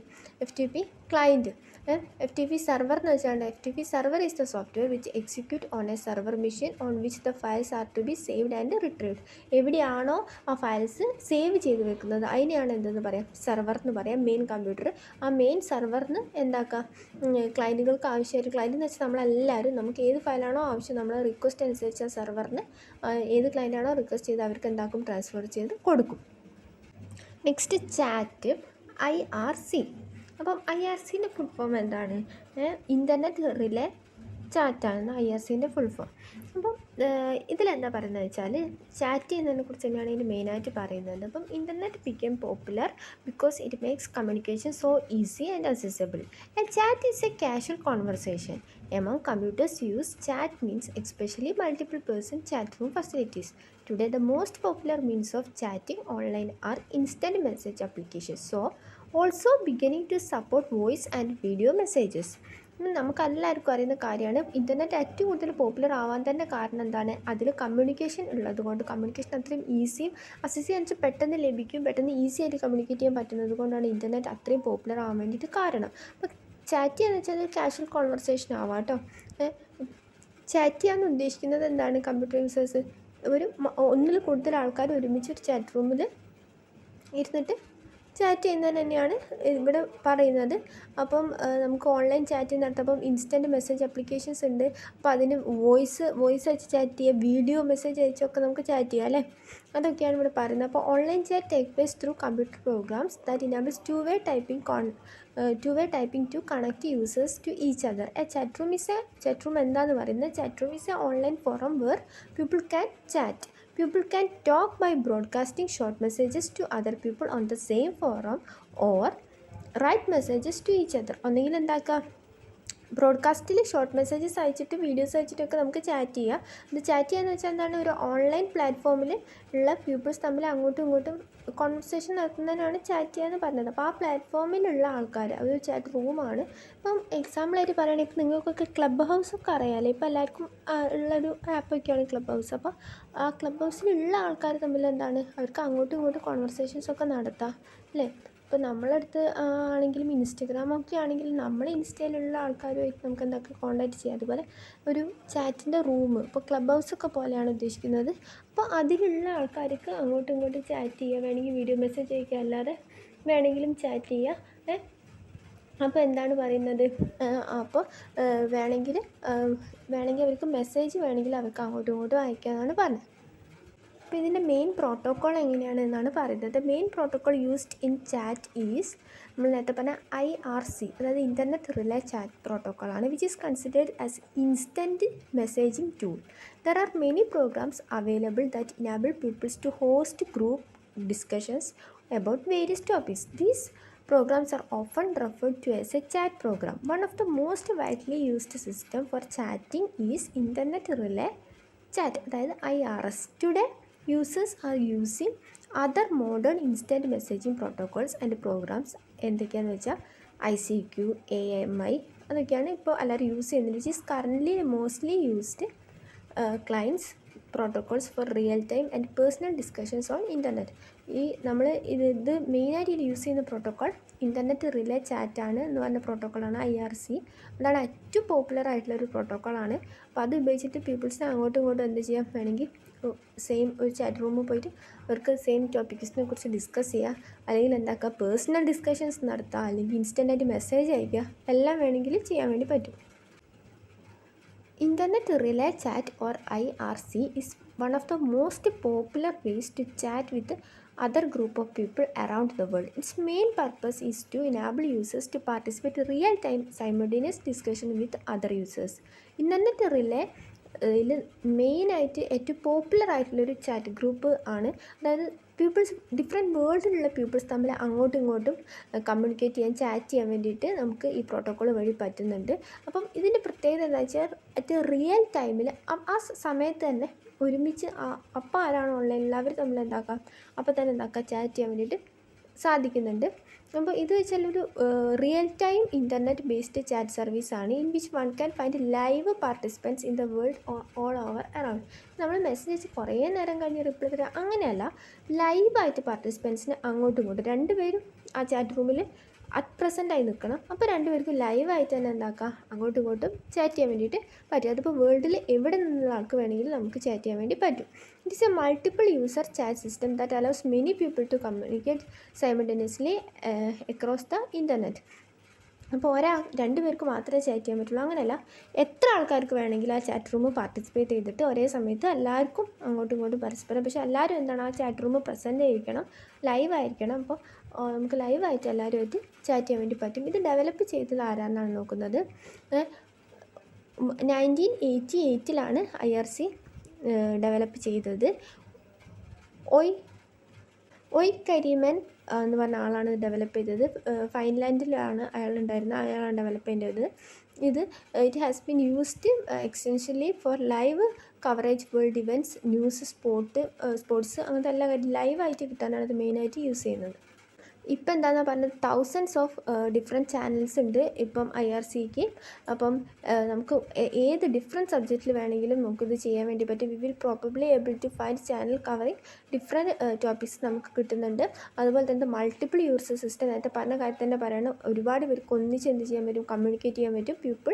FTP ക്ലയൻറ്റ്. FTP സെർവർ എന്ന് വെച്ചാൽ FTP server is the software which execute on a server machine on which the files are to be saved and retrieved. എവിടെയാണോ ആ ഫയൽസ് സേവ് ചെയ്ത് വെക്കുന്നത് അതിനെയാണ് എന്തെന്ന് പറയാം, സെർവർ എന്ന് പറയാം. മെയിൻ കമ്പ്യൂട്ടർ, ആ മെയിൻ സെർവറിന് എന്താക്കുക ക്ലയൻറ്റുകൾക്ക് ആവശ്യമായിട്ട്, ക്ലയൻറ്റ് എന്ന് വെച്ചാൽ നമ്മളെല്ലാവരും നമുക്ക് ഏത് ഫയലാണോ ആവശ്യം നമ്മൾ റിക്വസ്റ്റ് അനുസരിച്ച് ആ സെർവറിന് ഏത് ക്ലയൻറ്റാണോ റിക്വസ്റ്റ് ചെയ്ത് അവർക്ക് എന്താക്കും ട്രാൻസ്ഫർ ചെയ്ത് കൊടുക്കും. Next chat IRC. അപ്പം IRCൻ്റെ ഫുൾ ഫോം എന്താണ്, ഇൻ്റർനെറ്റ് റിലേ ചാറ്റാണ് IRCൻ്റെ ഫുൾ ഫോം. അപ്പം ഇതിലെന്താ പറയുന്നത് വെച്ചാൽ ചാറ്റ് ചെയ്യുന്നതിനെ കുറിച്ച് തന്നെയാണ് ഇതിന് മെയിനായിട്ട് പറയുന്നത്. അപ്പം internet become popular because it makes communication so easy and accessible. A chat is A casual conversation among computers use. Chat means especially multiple person chat room facilities. Today, the most popular means of chatting online are instant message applications, so also beginning to support voice and video messages. നമുക്കെല്ലാവർക്കും അറിയുന്ന കാര്യമാണ് internet ഏറ്റവും കൂടുതൽ popular ആവാൻ തന്നെ കാരണം എന്താണ്, അതിൽ കമ്മ്യൂണിക്കേഷൻ ഉള്ളത് കൊണ്ട്. കമ്മ്യൂണിക്കേഷൻ അത്രയും ഈസിയും അസിസ്റ്റ് പെട്ടെന്ന് ലഭിക്കും, പെട്ടെന്ന് ഈസി ആയിട്ട് കമ്മ്യൂണിക്കേറ്റ് ചെയ്യാൻ പറ്റുന്നത് കൊണ്ടാണ് ഇൻ്റർനെറ്റ് അത്രയും പോപ്പുലർ ആവാൻ വേണ്ടിയിട്ട് കാരണം. അപ്പോൾ ചാറ്റ് ചെയ്യാന്ന് വെച്ചാൽ കാഷ്വൽ കോൺവെർസേഷൻ ആവാം കേട്ടോ. ചാറ്റ് ചെയ്യാൻ ഉദ്ദേശിക്കുന്നത് എന്താണ്, കമ്പ്യൂട്ടർ യൂസേഴ്സ് ഒന്നിൽ കൂടുതൽ ആൾക്കാർ ഒരുമിച്ച് ഒരു ചാറ്റ് റൂമിൽ ഇരുന്നിട്ട് ചാറ്റ് ചെയ്യുന്നത് തന്നെയാണ് ഇവിടെ പറയുന്നത്. അപ്പം നമുക്ക് ഓൺലൈൻ ചാറ്റ് നടത്തുമ്പം ഇൻസ്റ്റൻറ്റ് മെസ്സേജ് ആപ്ലിക്കേഷൻസ് ഉണ്ട്. അപ്പോൾ അതിന് വോയിസ് അയച്ച് ചാറ്റ് ചെയ്യുക, വീഡിയോ മെസ്സേജ് അയച്ചൊക്കെ നമുക്ക് ചാറ്റ് ചെയ്യാം അല്ലേ, അതൊക്കെയാണ് ഇവിടെ പറയുന്നത്. അപ്പോൾ online chat take place through computer programs that enables two way typing to connect users to each other. Chat room എന്താണെന്ന് പറയുന്നത്, chat room is a online forum where people can chat. People can talk by broadcasting short messages to other people on the same forum or write messages to each other. ഒന്നെങ്കിൽ എന്താക്കുക, ബ്രോഡ്കാസ്റ്റിൽ short messages അയച്ചിട്ട് videos അയച്ചിട്ടൊക്കെ നമുക്ക് chat ചെയ്യാം. ഇത് chat ചെയ്യാന്ന് വെച്ചാൽ എന്താണ്, ഒരു ഓൺലൈൻ പ്ലാറ്റ്ഫോമിൽ ഉള്ള പീപ്പിൾസ് തമ്മിൽ അങ്ങോട്ടും ഇങ്ങോട്ടും കോൺവെർസേഷൻ നടത്തുന്നതിനാണ് ചാറ്റ് ചെയ്യാന്ന് പറഞ്ഞത്. അപ്പോൾ ആ പ്ലാറ്റ്ഫോമിലുള്ള ആൾക്കാർ, ഒരു ചാറ്റ് റൂമാണ്. ഇപ്പം എക്സാമ്പിളായിട്ട് പറയുകയാണെങ്കിൽ നിങ്ങൾക്കൊക്കെ ക്ലബ് ഹൗസൊക്കെ അറിയാമല്ലോ. ഇപ്പോൾ എല്ലാവർക്കും ഉള്ളൊരു ആപ്പൊക്കെയാണ് ക്ലബ് ഹൗസ്. അപ്പോൾ ആ ക്ലബ് ഹൗസിലുള്ള ആൾക്കാർ തമ്മിൽ എന്താണ്, അവർക്ക് അങ്ങോട്ടും ഇങ്ങോട്ടും കോൺവെർസേഷൻസൊക്കെ നടത്താം അല്ലേ. ഇപ്പോൾ നമ്മളടുത്ത് ആണെങ്കിലും ഇൻസ്റ്റഗ്രാമൊക്കെ ആണെങ്കിലും നമ്മൾ ഇൻസ്റ്റയിലുള്ള ആൾക്കാരുമായിട്ട് നമുക്ക് എന്തൊക്കെ കോൺടാക്റ്റ് ചെയ്യാം. അതുപോലെ ഒരു ചാറ്റിൻ്റെ റൂം, ഇപ്പോൾ ക്ലബ് ഹൗസൊക്കെ പോലെയാണ് ഉദ്ദേശിക്കുന്നത്. അപ്പോൾ അതിലുള്ള ആൾക്കാർക്ക് അങ്ങോട്ടും ഇങ്ങോട്ടും ചാറ്റ് ചെയ്യുക, വേണമെങ്കിൽ വീഡിയോ മെസ്സേജ് അയക്കുക, അല്ലാതെ വേണമെങ്കിലും ചാറ്റ് ചെയ്യുക. അപ്പോൾ എന്താണ് പറയുന്നത്, അപ്പോൾ വേണമെങ്കിൽ അവർക്ക് മെസ്സേജ് വേണമെങ്കിൽ അവർക്ക് അങ്ങോട്ടും ഇങ്ങോട്ടും അയക്കാമെന്നാണ് പറഞ്ഞത്. അപ്പോൾ ഇതിൻ്റെ മെയിൻ പ്രോട്ടോക്കോൾ എങ്ങനെയാണ് എന്നാണ് പറയുന്നത്. Main protocol used in chat is, നമ്മൾ നേരത്തെ പറഞ്ഞ IRC, അതായത് ഇൻ്റർനെറ്റ് റിലേ ചാറ്റ് പ്രോട്ടോക്കോളാണ്, which is considered as instant messaging tool. There are many programs available that enable peoples to host group discussions about various topics. These programs are often referred to as a chat program. One of the most widely used system for chatting is Internet Relay Chat, അതായത് IRS. Today, users are using other modern instant messaging protocols and programs. എന്തൊക്കെയാണെന്ന് വെച്ചാൽ ICQ, AMI, അതൊക്കെയാണ് ഇപ്പോൾ എല്ലാവരും use ചെയ്യുന്നത്. Which is currently mostly used clients protocols for real time and personal discussions on internet. നമ്മൾ ഇത് മെയിനായിട്ട് യൂസ് ചെയ്യുന്ന പ്രോട്ടോക്കോൾ ഇൻ്റർനെറ്റ് റിലേ ചാറ്റാണ് എന്ന് പറഞ്ഞ പ്രോട്ടോക്കോളാണ് IRC. അതാണ് ഏറ്റവും പോപ്പുലർ ആയിട്ടുള്ളൊരു പ്രോട്ടോക്കോളാണ്. അപ്പോൾ അത് ഉപയോഗിച്ചിട്ട് പീപ്പിൾസിനെ അങ്ങോട്ടും ഇങ്ങോട്ടും എന്ത് ചെയ്യാം, വേണമെങ്കിൽ സെയിം ഒരു ചാറ്റ് റൂമിൽ പോയിട്ട് അവർക്ക് സെയിം ടോപ്പിക്സിനെ കുറിച്ച് ഡിസ്കസ് ചെയ്യുക, അല്ലെങ്കിൽ എന്താക്കുക, പേഴ്സണൽ ഡിസ്കഷൻസ് നടത്തുക, അല്ലെങ്കിൽ ഇൻസ്റ്റൻ്റായിട്ട് മെസ്സേജ് അയക്കുക, എല്ലാം വേണമെങ്കിൽ ചെയ്യാൻ വേണ്ടി പറ്റും. Internet Relay Chat or IRC is one of the most popular ways to chat with other group of people around the world. Its main purpose is to enable users to participate in real-time simultaneous discussion with other users. Internet Relay മെയിനായിട്ട് ഏറ്റവും popular ആയിട്ടുള്ളൊരു chat group ആണ്. അതായത് people's, different വേൾഡിലുള്ള people's തമ്മിൽ അങ്ങോട്ടും ഇങ്ങോട്ടും communicate ചെയ്യാൻ, chat ചെയ്യാൻ വേണ്ടിയിട്ട് നമുക്ക് ഈ പ്രോട്ടോക്കോൾ വഴി പറ്റുന്നുണ്ട്. അപ്പം ഇതിൻ്റെ പ്രത്യേകത എന്താ വെച്ചാൽ അറ്റ് റിയൽ ടൈമിൽ ആ സമയത്ത് തന്നെ ഒരുമിച്ച് അപ്പോൾ ആരാണോ ഓൺലൈനിൽ അവർ തമ്മിൽ എന്താക്കാം, അപ്പോൾ തന്നെ എന്താക്കാം, ചാറ്റ് ചെയ്യാൻ വേണ്ടിയിട്ട് സാധിക്കുന്നുണ്ട്. അപ്പോൾ ഇത് വെച്ചാൽ ഒരു real time internet based chat സർവീസാണ്, in which one can find live participants in the world all over around. നമ്മൾ മെസ്സേജ് കുറേ നേരം കഴിഞ്ഞ് റിപ്ലൈ തരാം, അങ്ങനെയല്ല, ലൈവായിട്ട് പാർട്ടിസിപ്പൻസിന് അങ്ങോട്ടും ഇങ്ങോട്ടും രണ്ടുപേരും ആ ചാറ്റ് റൂമിൽ അറ്റ് പ്രസൻ്റായി നിൽക്കണം. അപ്പോൾ രണ്ടുപേർക്കും ലൈവായിട്ട് തന്നെ എന്താക്കാം, അങ്ങോട്ടും ഇങ്ങോട്ടും ചാറ്റ് ചെയ്യാൻ വേണ്ടിയിട്ട് പറ്റും. അതിപ്പോൾ വേൾഡിൽ എവിടെ നിന്നുള്ള ആൾക്ക് വേണമെങ്കിലും നമുക്ക് ചാറ്റ് ചെയ്യാൻ വേണ്ടി പറ്റും. It is a multiple user chat system that allows many people to communicate simultaneously across the internet. അപ്പോൾ രണ്ട് പേർക്ക് മാത്രമേ ചാറ്റ് ചെയ്യാൻ പറ്റുള്ളൂ, അങ്ങനെയല്ല, എത്ര ആൾക്കാർക്ക് വേണമെങ്കിലും ആ ചാറ്റ് റൂം പാർട്ടിസിപ്പേറ്റ് ചെയ്തിട്ട് ഒരേ സമയത്ത് എല്ലാവർക്കും അങ്ങോട്ടും ഇങ്ങോട്ടും പരസ്പരം, പക്ഷേ എല്ലാവരും എന്താണ്, ആ ചാറ്റ് റൂം പ്രസൻ്റ് ആയിരിക്കണം, ലൈവ് ആയിരിക്കണം. അപ്പോൾ നമുക്ക് ലൈവായിട്ട് എല്ലാവരുമായിട്ട് ചാറ്റ് ചെയ്യാൻ വേണ്ടി പറ്റും. ഇത് ഡെവലപ്പ് ചെയ്തത് ആരാണെന്നാണ് നോക്കുന്നത്. 1988 IRC ഡെവലപ്പ് ചെയ്തത്. ഒയ് കരിമൻ എന്ന് പറഞ്ഞ ആളാണ് ഡെവലപ്പ് ചെയ്തത്. ഫൈൻലാൻഡിലാണ് അയാളാണ് ഡെവലപ്പ് ചെയ്തത്. It has been used extensionally for live coverage world events, news, sports അങ്ങനത്തെ എല്ലാ കാര്യം ലൈവായിട്ട് കിട്ടാനാണ് ഇത് മെയിനായിട്ട് യൂസ് ചെയ്യുന്നത്. ഇപ്പം എന്താണെന്ന് പറഞ്ഞത്, തൗസൻഡ്സ് ഓഫ് ഡിഫറെൻറ്റ് ചാനൽസ് ഉണ്ട് ഇപ്പം IRCക്ക്. അപ്പം നമുക്ക് ഏത് ഡിഫറെൻറ്റ് സബ്ജക്റ്റിൽ വേണമെങ്കിലും നമുക്കിത് ചെയ്യാൻ വേണ്ടി പറ്റും. We will probably able to find channel covering different topics നമുക്ക് കിട്ടുന്നുണ്ട്. അതുപോലെ തന്നെ മൾട്ടിപ്പിൾ യൂസർ സിസ്റ്റം, നേരത്തെ പറഞ്ഞ കാര്യം തന്നെ പറയണം, ഒരുപാട് പേർക്ക് ഒന്നിച്ച് എന്ത് ചെയ്യാൻ പറ്റും, കമ്മ്യൂണിക്കേറ്റ് ചെയ്യാൻ പറ്റും. പീപ്പിൾ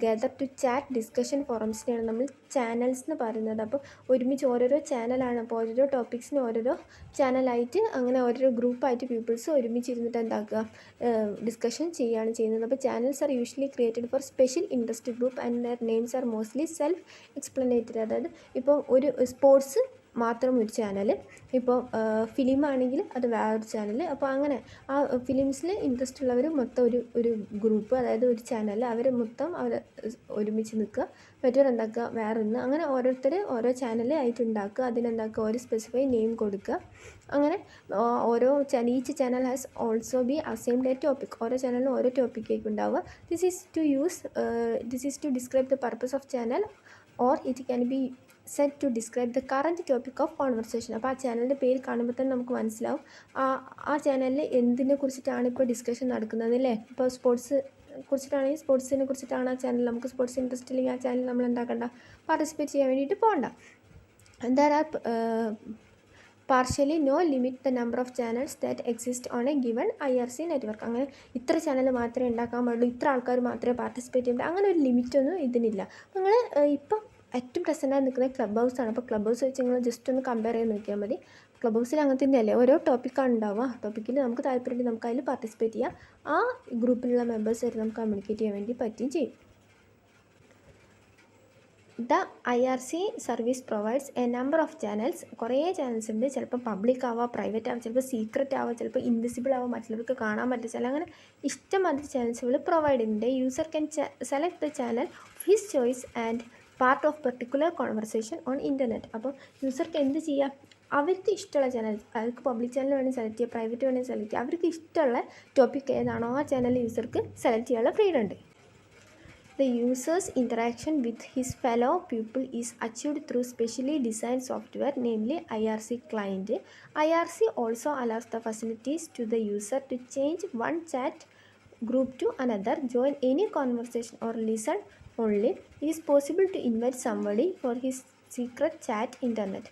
ഗെദർ ടു ചാറ്റ് ഡിസ്കഷൻ ഫോറംസിനെയാണ് നമ്മൾ ചാനൽസ് എന്ന് പറയുന്നത്. അപ്പോൾ ഒരുമിച്ച് ഓരോരോ ചാനലാണ്, അപ്പോൾ ഓരോരോ ടോപ്പിക്സിന് ഓരോരോ ചാനലായിട്ട്, അങ്ങനെ ഓരോരോ ഗ്രൂപ്പായിട്ട് പീപ്പിൾസ് ഒരുമിച്ചിരുന്നിട്ട് എന്താക്കുക, ഡിസ്കഷൻ ചെയ്യുകയാണ് ചെയ്യുന്നത്. അപ്പോൾ channels are usually created for special interest group and there names are mostly self explanatory. അതായത് ഇപ്പോൾ ഒരു സ്പോർട്സ് മാത്രം ഒരു ചാനൽ, ഇപ്പോൾ ഫിലിമാണെങ്കിൽ അത് വേറൊരു ചാനൽ. അപ്പോൾ അങ്ങനെ ആ ഫിലിംസിൽ ഇൻട്രസ്റ്റ് ഉള്ളവർ മൊത്തം ഒരു ഗ്രൂപ്പ്, അതായത് ഒരു ചാനൽ, അവർ മൊത്തം അവർ ഒരുമിച്ച് നിൽക്കുക. മറ്റൊരെന്താക്കുക വേറെ ഒന്ന്, അങ്ങനെ ഓരോരുത്തർ ഓരോ ചാനൽ ആയിട്ട് ഉണ്ടാക്കുക. അതിനെന്താക്കുക ഒരു സ്പെസിഫൈ നെയിം കൊടുക്കുക. അങ്ങനെ ഓരോ each channel has also be assigned a topic. ഓരോ ചാനലിനും ഓരോ ടോപ്പിക്കായിരിക്കും ഉണ്ടാവുക. This is to describe the purpose of channel or it can be set to describe the current topic of conversation. അപ്പോൾ ആ ചാനലിൻ്റെ പേര് കാണുമ്പോൾ തന്നെ നമുക്ക് മനസ്സിലാവും ആ ചാനലിൽ എന്തിനെ കുറിച്ചിട്ടാണ് ഇപ്പോൾ ഡിസ്കഷൻ നടക്കുന്നത് അല്ലേ. ഇപ്പോൾ സ്പോർട്സ് കുറിച്ചിട്ടാണെങ്കിൽ സ്പോർട്സിനെ കുറിച്ചിട്ടാണ് ആ ചാനൽ. നമുക്ക് സ്പോർട്സ് ഇൻട്രസ്റ്റ് ഇല്ലെങ്കിൽ ആ ചാനൽ നമ്മൾ എന്താക്കണ്ട, പാർട്ടിസിപ്പേറ്റ് ചെയ്യാൻ വേണ്ടിയിട്ട് പോകണ്ട. There are partially no limit the number of channels that exist on a given IRC network. അങ്ങനെ ഇത്ര ചാനൽ മാത്രമേ ഉണ്ടാക്കാൻ പാടുള്ളൂ, ഇത്ര ആൾക്കാർ മാത്രമേ പാർട്ടിസിപ്പേറ്റ് ചെയ്യാൻ പാടുള്ളൂ, അങ്ങനെ ഒരു ലിമിറ്റൊന്നും ഇതിനില്ല. നിങ്ങൾ ഇപ്പം ഏറ്റവും പ്രസൻറ്റായി നിൽക്കുന്നത് ക്ലബ് ഹൗസാണ്. അപ്പോൾ ക്ലബ് ഹൗസ് വെച്ച് നിങ്ങൾ ജസ്റ്റ് ഒന്ന് കമ്പയർ ചെയ്ത് നോക്കിയാൽ മതി. ക്ലബ് ഹൗസിൽ അങ്ങനെ തന്നെയല്ലേ, ഓരോ ടോപ്പിക്കാണ് ഉണ്ടാവുക. ടോപ്പിക്കിൽ നമുക്ക് താല്പര്യമുണ്ടെങ്കിൽ നമുക്ക് അതിൽ പാർട്ടിസിപ്പേറ്റ് ചെയ്യാം. ആ ഗ്രൂപ്പിലുള്ള മെമ്പേഴ്സായിട്ട് നമുക്ക് കമ്മ്യൂണിക്കേറ്റ് ചെയ്യാൻ വേണ്ടി പറ്റുകയും ചെയ്യും. The IRC service provides A number of channels. കുറേ ചാനൽസ് ഉണ്ട്. ചിലപ്പോൾ പബ്ലിക് ആവാം, പ്രൈവറ്റ് ആവാം, ചിലപ്പോൾ സീക്രറ്റ് ആവാം, ചിലപ്പോൾ ഇൻവിസിബിൾ ആവാം, മറ്റുള്ളവർക്ക് കാണാൻ പറ്റില്ല ചാനൽ. അങ്ങനെ ഇഷ്ടംമാതിരി ചാനൽസുകൾ പ്രൊവൈഡ് ചെയ്യുന്നുണ്ട്. User can select the channel of his choice and part of particular conversation on internet. അപ്പോൾ യൂസർക്ക് എന്ത് ചെയ്യാം, അവർക്ക് ഇഷ്ടമുള്ള ചാനൽ, അവർക്ക് പബ്ലിക് ചാനൽ വേണമെങ്കിൽ സെലക്ട് ചെയ്യുക, പ്രൈവറ്റ് വേണമെങ്കിൽ സെലക്ട് ചെയ്യുക. അവർക്ക് ഇഷ്ടമുള്ള ടോപ്പിക് ഏതാണോ ആ ചാനൽ യൂസർക്ക് സെലക്ട് ചെയ്യാനുള്ള ഫ്രീഡം ഉണ്ട്. The user's interaction with his fellow people is achieved through specially designed software, namely IRC client. IRC also allows the facilities to the user to change one chat group to another, join any conversation or listen only. It is possible to invite somebody for his secret chat internet.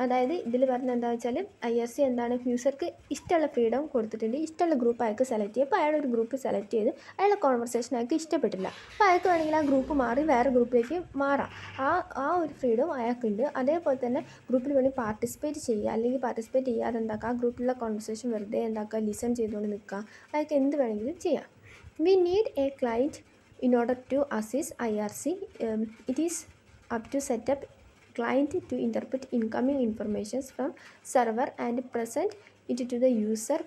അതായത് ഇതിൽ പറഞ്ഞത് എന്താണെന്ന് വെച്ചാൽ IRC എന്താണ്, യൂസർക്ക് ഇഷ്ടമുള്ള freedom കൊടുത്തിട്ടുണ്ട്. ഇഷ്ടമുള്ള group അയാൾക്ക് സെലക്ട് ചെയ്യുക. അപ്പോൾ അയാളൊരു ഗ്രൂപ്പ് സെലക്ട് ചെയ്ത് അയാളുടെ കോൺവെർസേഷൻ അയാൾക്ക് ഇഷ്ടപ്പെട്ടില്ല, അപ്പോൾ അയാൾക്ക് വേണമെങ്കിൽ ആ ഗ്രൂപ്പ് മാറി വേറെ ഗ്രൂപ്പിലേക്ക് മാറാം. ആ ഒരു ഫ്രീഡം അയാൾക്കുണ്ട്. അതേപോലെ തന്നെ ഗ്രൂപ്പിൽ വേണമെങ്കിൽ പാർട്ടിസിപ്പേറ്റ് ചെയ്യുക, അല്ലെങ്കിൽ പാർട്ടിസിപ്പേറ്റ് ചെയ്യാതെ എന്താക്കുക, ആ ഗ്രൂപ്പിലുള്ള കോൺവെർസേഷൻ വെറുതെ എന്താക്കുക, ലിസൺ ചെയ്തുകൊണ്ട് നിൽക്കുക. അയാൾക്ക് എന്ത് വേണമെങ്കിലും ചെയ്യാം. We need A client in order to assist IRC. It is up to set up client to interpret incoming informations from server and present it to the user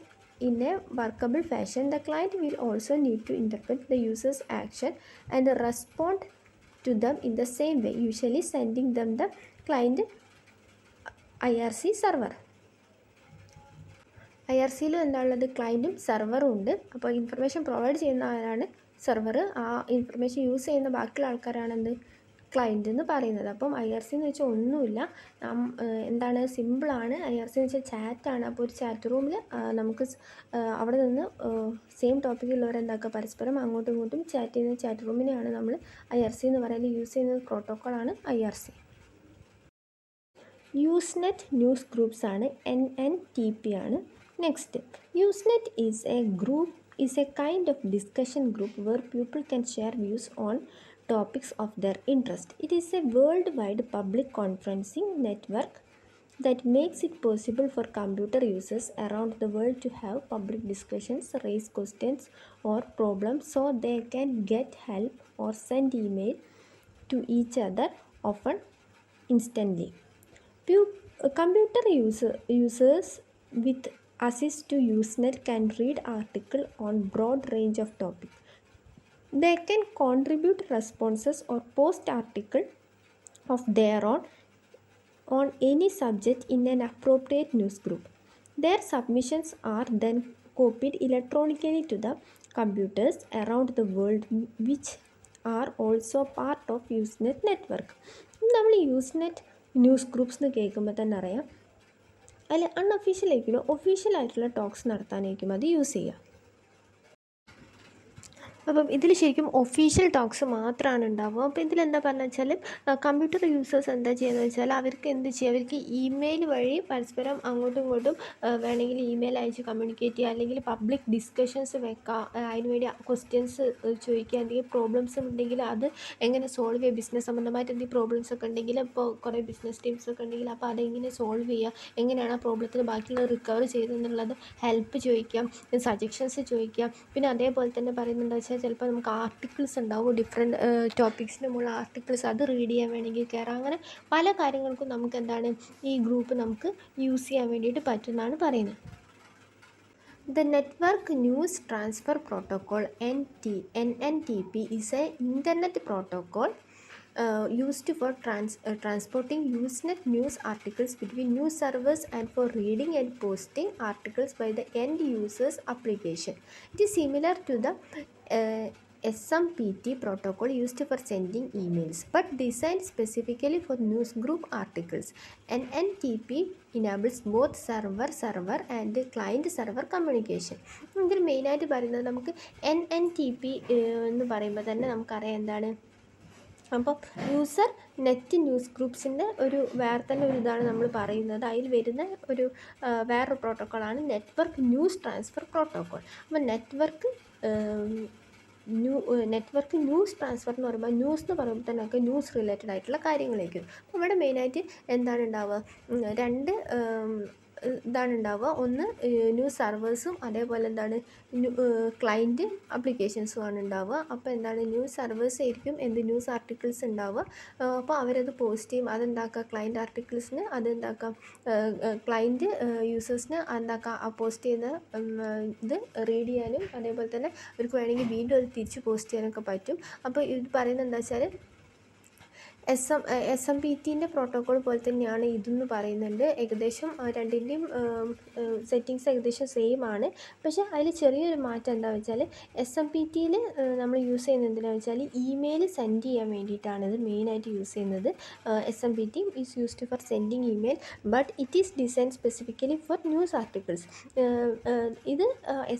in a workable fashion. The client will also need to interpret the user's action and respond to them in the same way, usually sending them the client IRC server. IRCയിൽ എന്താണുള്ളത്, ക്ലയൻറ്റും സെർവറും ഉണ്ട്. അപ്പോൾ information provide ചെയ്യുന്ന ആരാണ്, server. ആ information use ചെയ്യുന്ന ബാക്കിയുള്ള ആൾക്കാരാണ് എന്ത്, ക്ലയൻറ്റ് എന്ന് പറയുന്നത്. അപ്പം IRC എന്ന് വെച്ചാൽ ഒന്നുമില്ല, എന്താണ്, സിമ്പിളാണ്. IRC എന്ന് വെച്ചാൽ ചാറ്റാണ്. അപ്പോൾ ഒരു ചാറ്റ് റൂമിൽ നമുക്ക് അവിടെ നിന്ന് സെയിം ടോപ്പിക്കുള്ളവരെന്താക്കുക, പരസ്പരം അങ്ങോട്ടും ഇങ്ങോട്ടും ചാറ്റ് ചെയ്യുന്ന ചാറ്റ് റൂമിനെയാണ് നമ്മൾ IRC എന്ന് പറയുന്നത്. യൂസ് ചെയ്യുന്ന പ്രോട്ടോക്കോളാണ് IRC. UseNet ന്യൂസ് ഗ്രൂപ്പ്സ് ആണ്, NNTP ആണ്. Next, UseNet is a kind of discussion group where people can share views on topics of their interest. It is a worldwide public conferencing network that makes it possible for computer users around the world to have public discussions, raise questions or problems so they can get help or send email to each other, often instantly. Computer users with access to UseNet can read articles on broad range of topics. They can contribute responses or post articles of their own on any subject in an appropriate news group. Their submissions are then copied electronically to the computers around the world which are also part of UseNet network. നമ്മൾ UseNet news groups എന്ന് കേൾക്കുമ്പോൾ തന്നെ അറിയാം, അതിൽ unofficial ആയിരിക്കില്ല, ഒഫീഷ്യലായിട്ടുള്ള talks നടത്താനായിരിക്കും അത് use ചെയ്യുക. അപ്പം ഇതിൽ ശരിക്കും ഒഫീഷ്യൽ ടോക്സ് മാത്രമാണ് ഉണ്ടാവുക. അപ്പോൾ ഇതിലെന്താ പറഞ്ഞു വെച്ചാൽ, കമ്പ്യൂട്ടർ യൂസേഴ്സ് എന്താ ചെയ്യുന്നത് വെച്ചാൽ, അവർക്ക് എന്ത് ചെയ്യുക, അവർക്ക് ഇമെയിൽ വഴി പരസ്പരം അങ്ങോട്ടും ഇങ്ങോട്ടും വേണമെങ്കിൽ ഇമെയിൽ അയച്ച് കമ്മ്യൂണിക്കേറ്റ് ചെയ്യുക, അല്ലെങ്കിൽ പബ്ലിക് ഡിസ്കഷൻസ് വെക്കുക, അതിനുവേണ്ടി ക്വസ്റ്റ്യൻസ് ചോദിക്കുക, എന്തെങ്കിലും പ്രോബ്ലംസ് ഉണ്ടെങ്കിൽ അത് എങ്ങനെ സോൾവ് ചെയ്യുക, ബിസിനസ് സംബന്ധമായിട്ട് എന്തെങ്കിലും പ്രോബ്ലംസ് ഒക്കെ ഉണ്ടെങ്കിൽ, ഇപ്പോൾ കുറേ ബിസിനസ് ടീംസ് ഒക്കെ ഉണ്ടെങ്കിൽ അപ്പോൾ അതെങ്ങനെ സോൾവ് ചെയ്യുക, എങ്ങനെയാണ് ആ പ്രോബ്ലത്തിന് ബാക്കിയുള്ളത് റിക്കവർ ചെയ്തെന്നുള്ളത് ഹെൽപ്പ് ചോദിക്കാം, സജഷൻസ് ചോദിക്കാം. പിന്നെ അതേപോലെ തന്നെ പറയുന്നുണ്ട് വെച്ചാൽ ചിലപ്പോൾ നമുക്ക് ആർട്ടിക്കിൾസ് ഉണ്ടാവും, ഡിഫറെൻറ്റ് ടോപ്പിക്സിന് മുകളിൽ ആർട്ടിക്കിൾസ്, അത് റീഡ് ചെയ്യാൻ വേണമെങ്കിൽ കയറാം. അങ്ങനെ പല കാര്യങ്ങൾക്കും നമുക്ക് എന്താണ് ഈ ഗ്രൂപ്പ് നമുക്ക് യൂസ് ചെയ്യാൻ വേണ്ടിയിട്ട് പറ്റുമെന്നാണ് പറയുന്നത്. The Network News Transfer Protocol NNTP is an Internet protocol used for transporting UseNet news articles between news servers and for reading and posting articles by the end user's application. It is similar to the SNMP protocol used for sending emails, but designed specifically for newsgroup articles. NNTP enables both server and client-server communication. ഇതിൽ മെയിനായിട്ട് പറയുന്നത് നമുക്ക് NNTP എന്ന് പറയുമ്പോൾ തന്നെ നമുക്കറിയാം എന്താണ്. അപ്പോൾ യൂസർ നെറ്റ് ന്യൂസ് ഗ്രൂപ്പ്സിൻ്റെ ഒരു വേറെ തന്നെ ഒരു ഇതാണ് നമ്മൾ പറയുന്നത്. അതിൽ വരുന്ന ഒരു വേറൊരു പ്രോട്ടോക്കോളാണ് നെറ്റ്വർക്ക് ന്യൂസ് ട്രാൻസ്ഫർ പ്രോട്ടോക്കോൾ. അപ്പോൾ നെറ്റ്വർക്ക് ന്യൂസ് ട്രാൻസ്ഫർ എന്ന് പറയുമ്പോൾ ന്യൂസ് എന്ന് പറയുമ്പോൾ തന്നെ ഒക്കെ ന്യൂസ് റിലേറ്റഡ് ആയിട്ടുള്ള കാര്യങ്ങളായിരിക്കും. അപ്പോൾ ഇവിടെ മെയിനായിട്ട് എന്താണ് ഉണ്ടാവുക, രണ്ട് ഇതാണ് ഉണ്ടാവുക. ഒന്ന് ന്യൂസ് സർവേഴ്സും അതേപോലെ എന്താണ് ക്ലൈൻറ്റ് ആപ്ലിക്കേഷൻസും ആണ് ഉണ്ടാവുക. അപ്പോൾ എന്താണ് ന്യൂസ് സർവേഴ്സ് ആയിരിക്കും ന്യൂസ് ആർട്ടിക്കിൾസ് ഉണ്ടാവുക. അപ്പോൾ അവരത് പോസ്റ്റ് ചെയ്യും. അതെന്താക്കുക ക്ലൈൻറ്റ് ആർട്ടിക്കിൾസിന് അതെന്താക്കാം ക്ലൈൻറ്റ് യൂസേഴ്സിന് എന്താക്കുക പോസ്റ്റ് ചെയ്യുന്ന ഇത് റീഡ് ചെയ്യാനും അതേപോലെ തന്നെ അവർക്ക് വേണമെങ്കിൽ വീണ്ടും അത് തിരിച്ച് പോസ്റ്റ് ചെയ്യാനൊക്കെ പറ്റും. അപ്പോൾ ഇത് പറയുന്നത് എന്താ വെച്ചാൽ SNMP പ്രോട്ടോക്കോൾ പോലെ തന്നെയാണ് ഇതെന്ന് പറയുന്നുണ്ട്. ഏകദേശം രണ്ടിൻ്റെയും സെറ്റിങ്സ് ഏകദേശം സെയിം ആണ്. പക്ഷേ അതിൽ ചെറിയൊരു മാറ്റം എന്താണെന്ന് വെച്ചാൽ SNMP നമ്മൾ യൂസ് ചെയ്യുന്നത് എന്തിനാണെന്ന് വെച്ചാൽ ഇമെയിൽ സെൻഡ് ചെയ്യാൻ വേണ്ടിയിട്ടാണ് ഇത് മെയിനായിട്ട് യൂസ് ചെയ്യുന്നത്. SNMP is used four sending email, but it is design specifically four news articles. ഇത്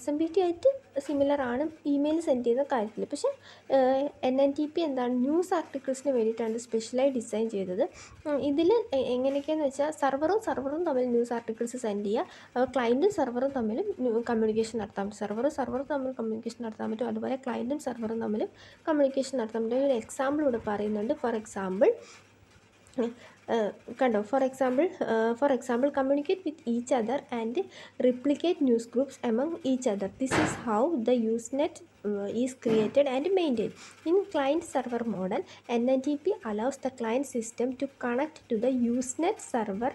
SNMP ആയിട്ട് സിമിലർ ആണ് ഇമെയിൽ സെൻഡ് ചെയ്യുന്ന കാര്യത്തിൽ. പക്ഷേ NNTP എന്താണ് ന്യൂസ് ആർട്ടിക്കിൾസിന് വേണ്ടിയിട്ടാണ് സ്പെഷ്യലായി ഡിസൈൻ ചെയ്തത്. ഇതിൽ എങ്ങനെയൊക്കെയാണെന്ന് വെച്ചാൽ സർവറും തമ്മിൽ ന്യൂസ് ആർട്ടിക്കിൾസ് സെൻഡ് ചെയ്യുക, ക്ലയൻറ്റും സർവറും തമ്മിലും കമ്മ്യൂണിക്കേഷൻ നടത്താൻ പറ്റും. സർവറും തമ്മിൽ കമ്മ്യൂണിക്കേഷൻ നടത്താൻ പറ്റും. അതുപോലെ ക്ലയൻറ്റും സർവറും തമ്മിലും കമ്മ്യൂണിക്കേഷൻ നടത്താൻ പറ്റും. ഒരു എക്സാമ്പിൾ ഇവിടെ പറയുന്നുണ്ട്. ഫോർ എക്സാമ്പിൾ കണ്ടോ, for example communicate with each other and replicate news groups among each other. This is how the Usenet is created and maintained. In client-server model, NNTP allows the client system to connect to the UseNet server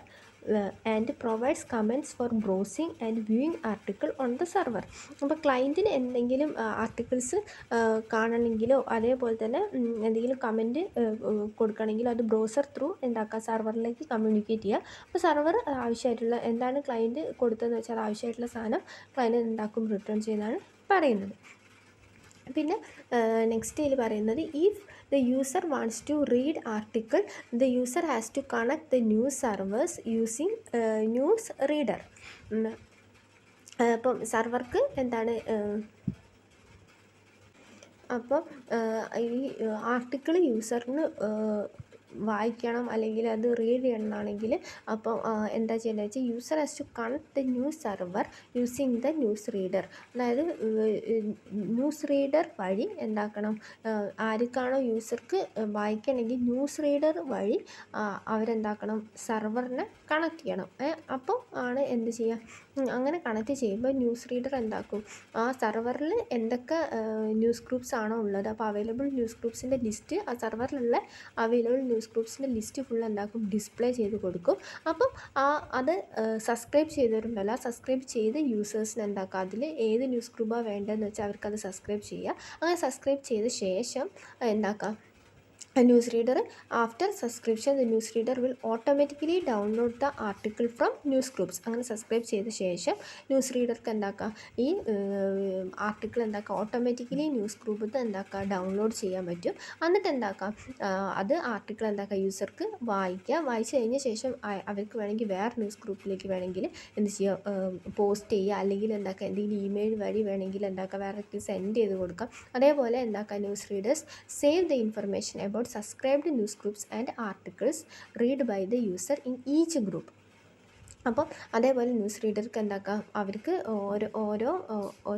and provides comments for browsing and viewing article on the server. അപ്പോൾ ക്ലയൻറ്റിന് എന്തെങ്കിലും articles കാണണമെങ്കിലോ അതേപോലെ തന്നെ എന്തെങ്കിലും comment കൊടുക്കണമെങ്കിലോ അത് browser through എന്താക്കുക സർവറിലേക്ക് communicate ചെയ്യുക. അപ്പോൾ server ആവശ്യമായിട്ടുള്ള എന്താണ് ക്ലയൻറ്റ് കൊടുത്തതെന്ന് വെച്ചാൽ ആവശ്യമായിട്ടുള്ള സാധനം ക്ലയൻറ്റ് എന്താക്കും റിട്ടേൺ ചെയ്യുന്നതാണ് പറയുന്നത്. പിന്നെ നെക്സ്റ്റ് ഇതിൽ പറയുന്നത് if the user wants to read article the user has to connect the news servers using news reader. അപ്പം സർവർക്ക് എന്താണ് അപ്പം ഈ ആർട്ടിക്കിൾ യൂസറിന് വായിക്കണം അല്ലെങ്കിൽ അത് റീഡ് ചെയ്യണമെന്നാണെങ്കിൽ അപ്പം എന്താ ചെയ്യേണ്ടത് വെച്ചാൽ user has to connect the news server using the news reader. അതായത് ന്യൂസ് റീഡർ വഴി എന്താക്കണം ആർക്കാണോ യൂസർക്ക് വായിക്കണമെങ്കിൽ ന്യൂസ് റീഡർ വഴി അവരെന്താക്കണം സർവറിനെ കണക്ട് ചെയ്യണം. അപ്പോൾ ആണ് എന്ത് ചെയ്യുക, അങ്ങനെ കണക്ട് ചെയ്യുമ്പോൾ ന്യൂസ് റീഡർ എന്താക്കും ആ സർവറിൽ എന്തൊക്കെ ന്യൂസ് ഗ്രൂപ്പ്സ് ആണോ ഉള്ളത് അപ്പോൾ അവൈലബിൾ ന്യൂസ് ഗ്രൂപ്പ്സിൻ്റെ ലിസ്റ്റ് ആ സർവറിലുള്ള അവൈലബിൾ ന്യൂസ് ഗ്രൂപ്പ്സിൻ്റെ ലിസ്റ്റ് ഫുൾ എന്താക്കും ഡിസ്പ്ലേ ചെയ്ത് കൊടുക്കും. അപ്പം അത് സബ്സ്ക്രൈബ് ചെയ്തവരുണ്ടല്ലോ സബ്സ്ക്രൈബ് ചെയ്ത് യൂസേഴ്സിന് എന്താക്കുക അതിൽ ഏത് ന്യൂസ് ഗ്രൂപ്പാണ് വേണ്ടതെന്ന് വെച്ചാൽ അവർക്കത് സബ്സ്ക്രൈബ് ചെയ്യുക. അങ്ങനെ സബ്സ്ക്രൈബ് ചെയ്ത ശേഷം എന്താക്കുക news reader after subscription the news reader will automatically download the article from news groups. അങ്ങനെ സബ്സ്ക്രൈബ് ചെയ്ത ശേഷം ന്യൂസ് റീഡർക്ക് എന്താക്കുക ഈ ആർട്ടിക്കിൾ എന്താക്കുക ഓട്ടോമാറ്റിക്കലി ന്യൂസ് ഗ്രൂപ്പിൽ എന്താക്കുക ഡൗൺലോഡ് ചെയ്യാൻ പറ്റും. എന്നിട്ട് എന്താക്കാം അത് ആർട്ടിക്കിൾ എന്താക്കുക യൂസർക്ക് വായിച്ച് കഴിഞ്ഞ ശേഷം അവർക്ക് വേണമെങ്കിൽ വേറെ ന്യൂസ് ഗ്രൂപ്പിലേക്ക് വേണമെങ്കിൽ എന്ത് ചെയ്യുക പോസ്റ്റ് ചെയ്യുക, അല്ലെങ്കിൽ എന്താക്കുക എന്തെങ്കിലും ഇമെയിൽ വഴി വേണമെങ്കിൽ എന്താക്കുക വേറെ സെൻഡ് ചെയ്ത് കൊടുക്കാം. അതേപോലെ എന്താക്കുക news readers save the information about subscribed news groups and articles read by the user in each group. അപ്പം അതേപോലെ ന്യൂസ് റീഡർക്ക് എന്താക്കാം, അവർക്ക് ഓരോ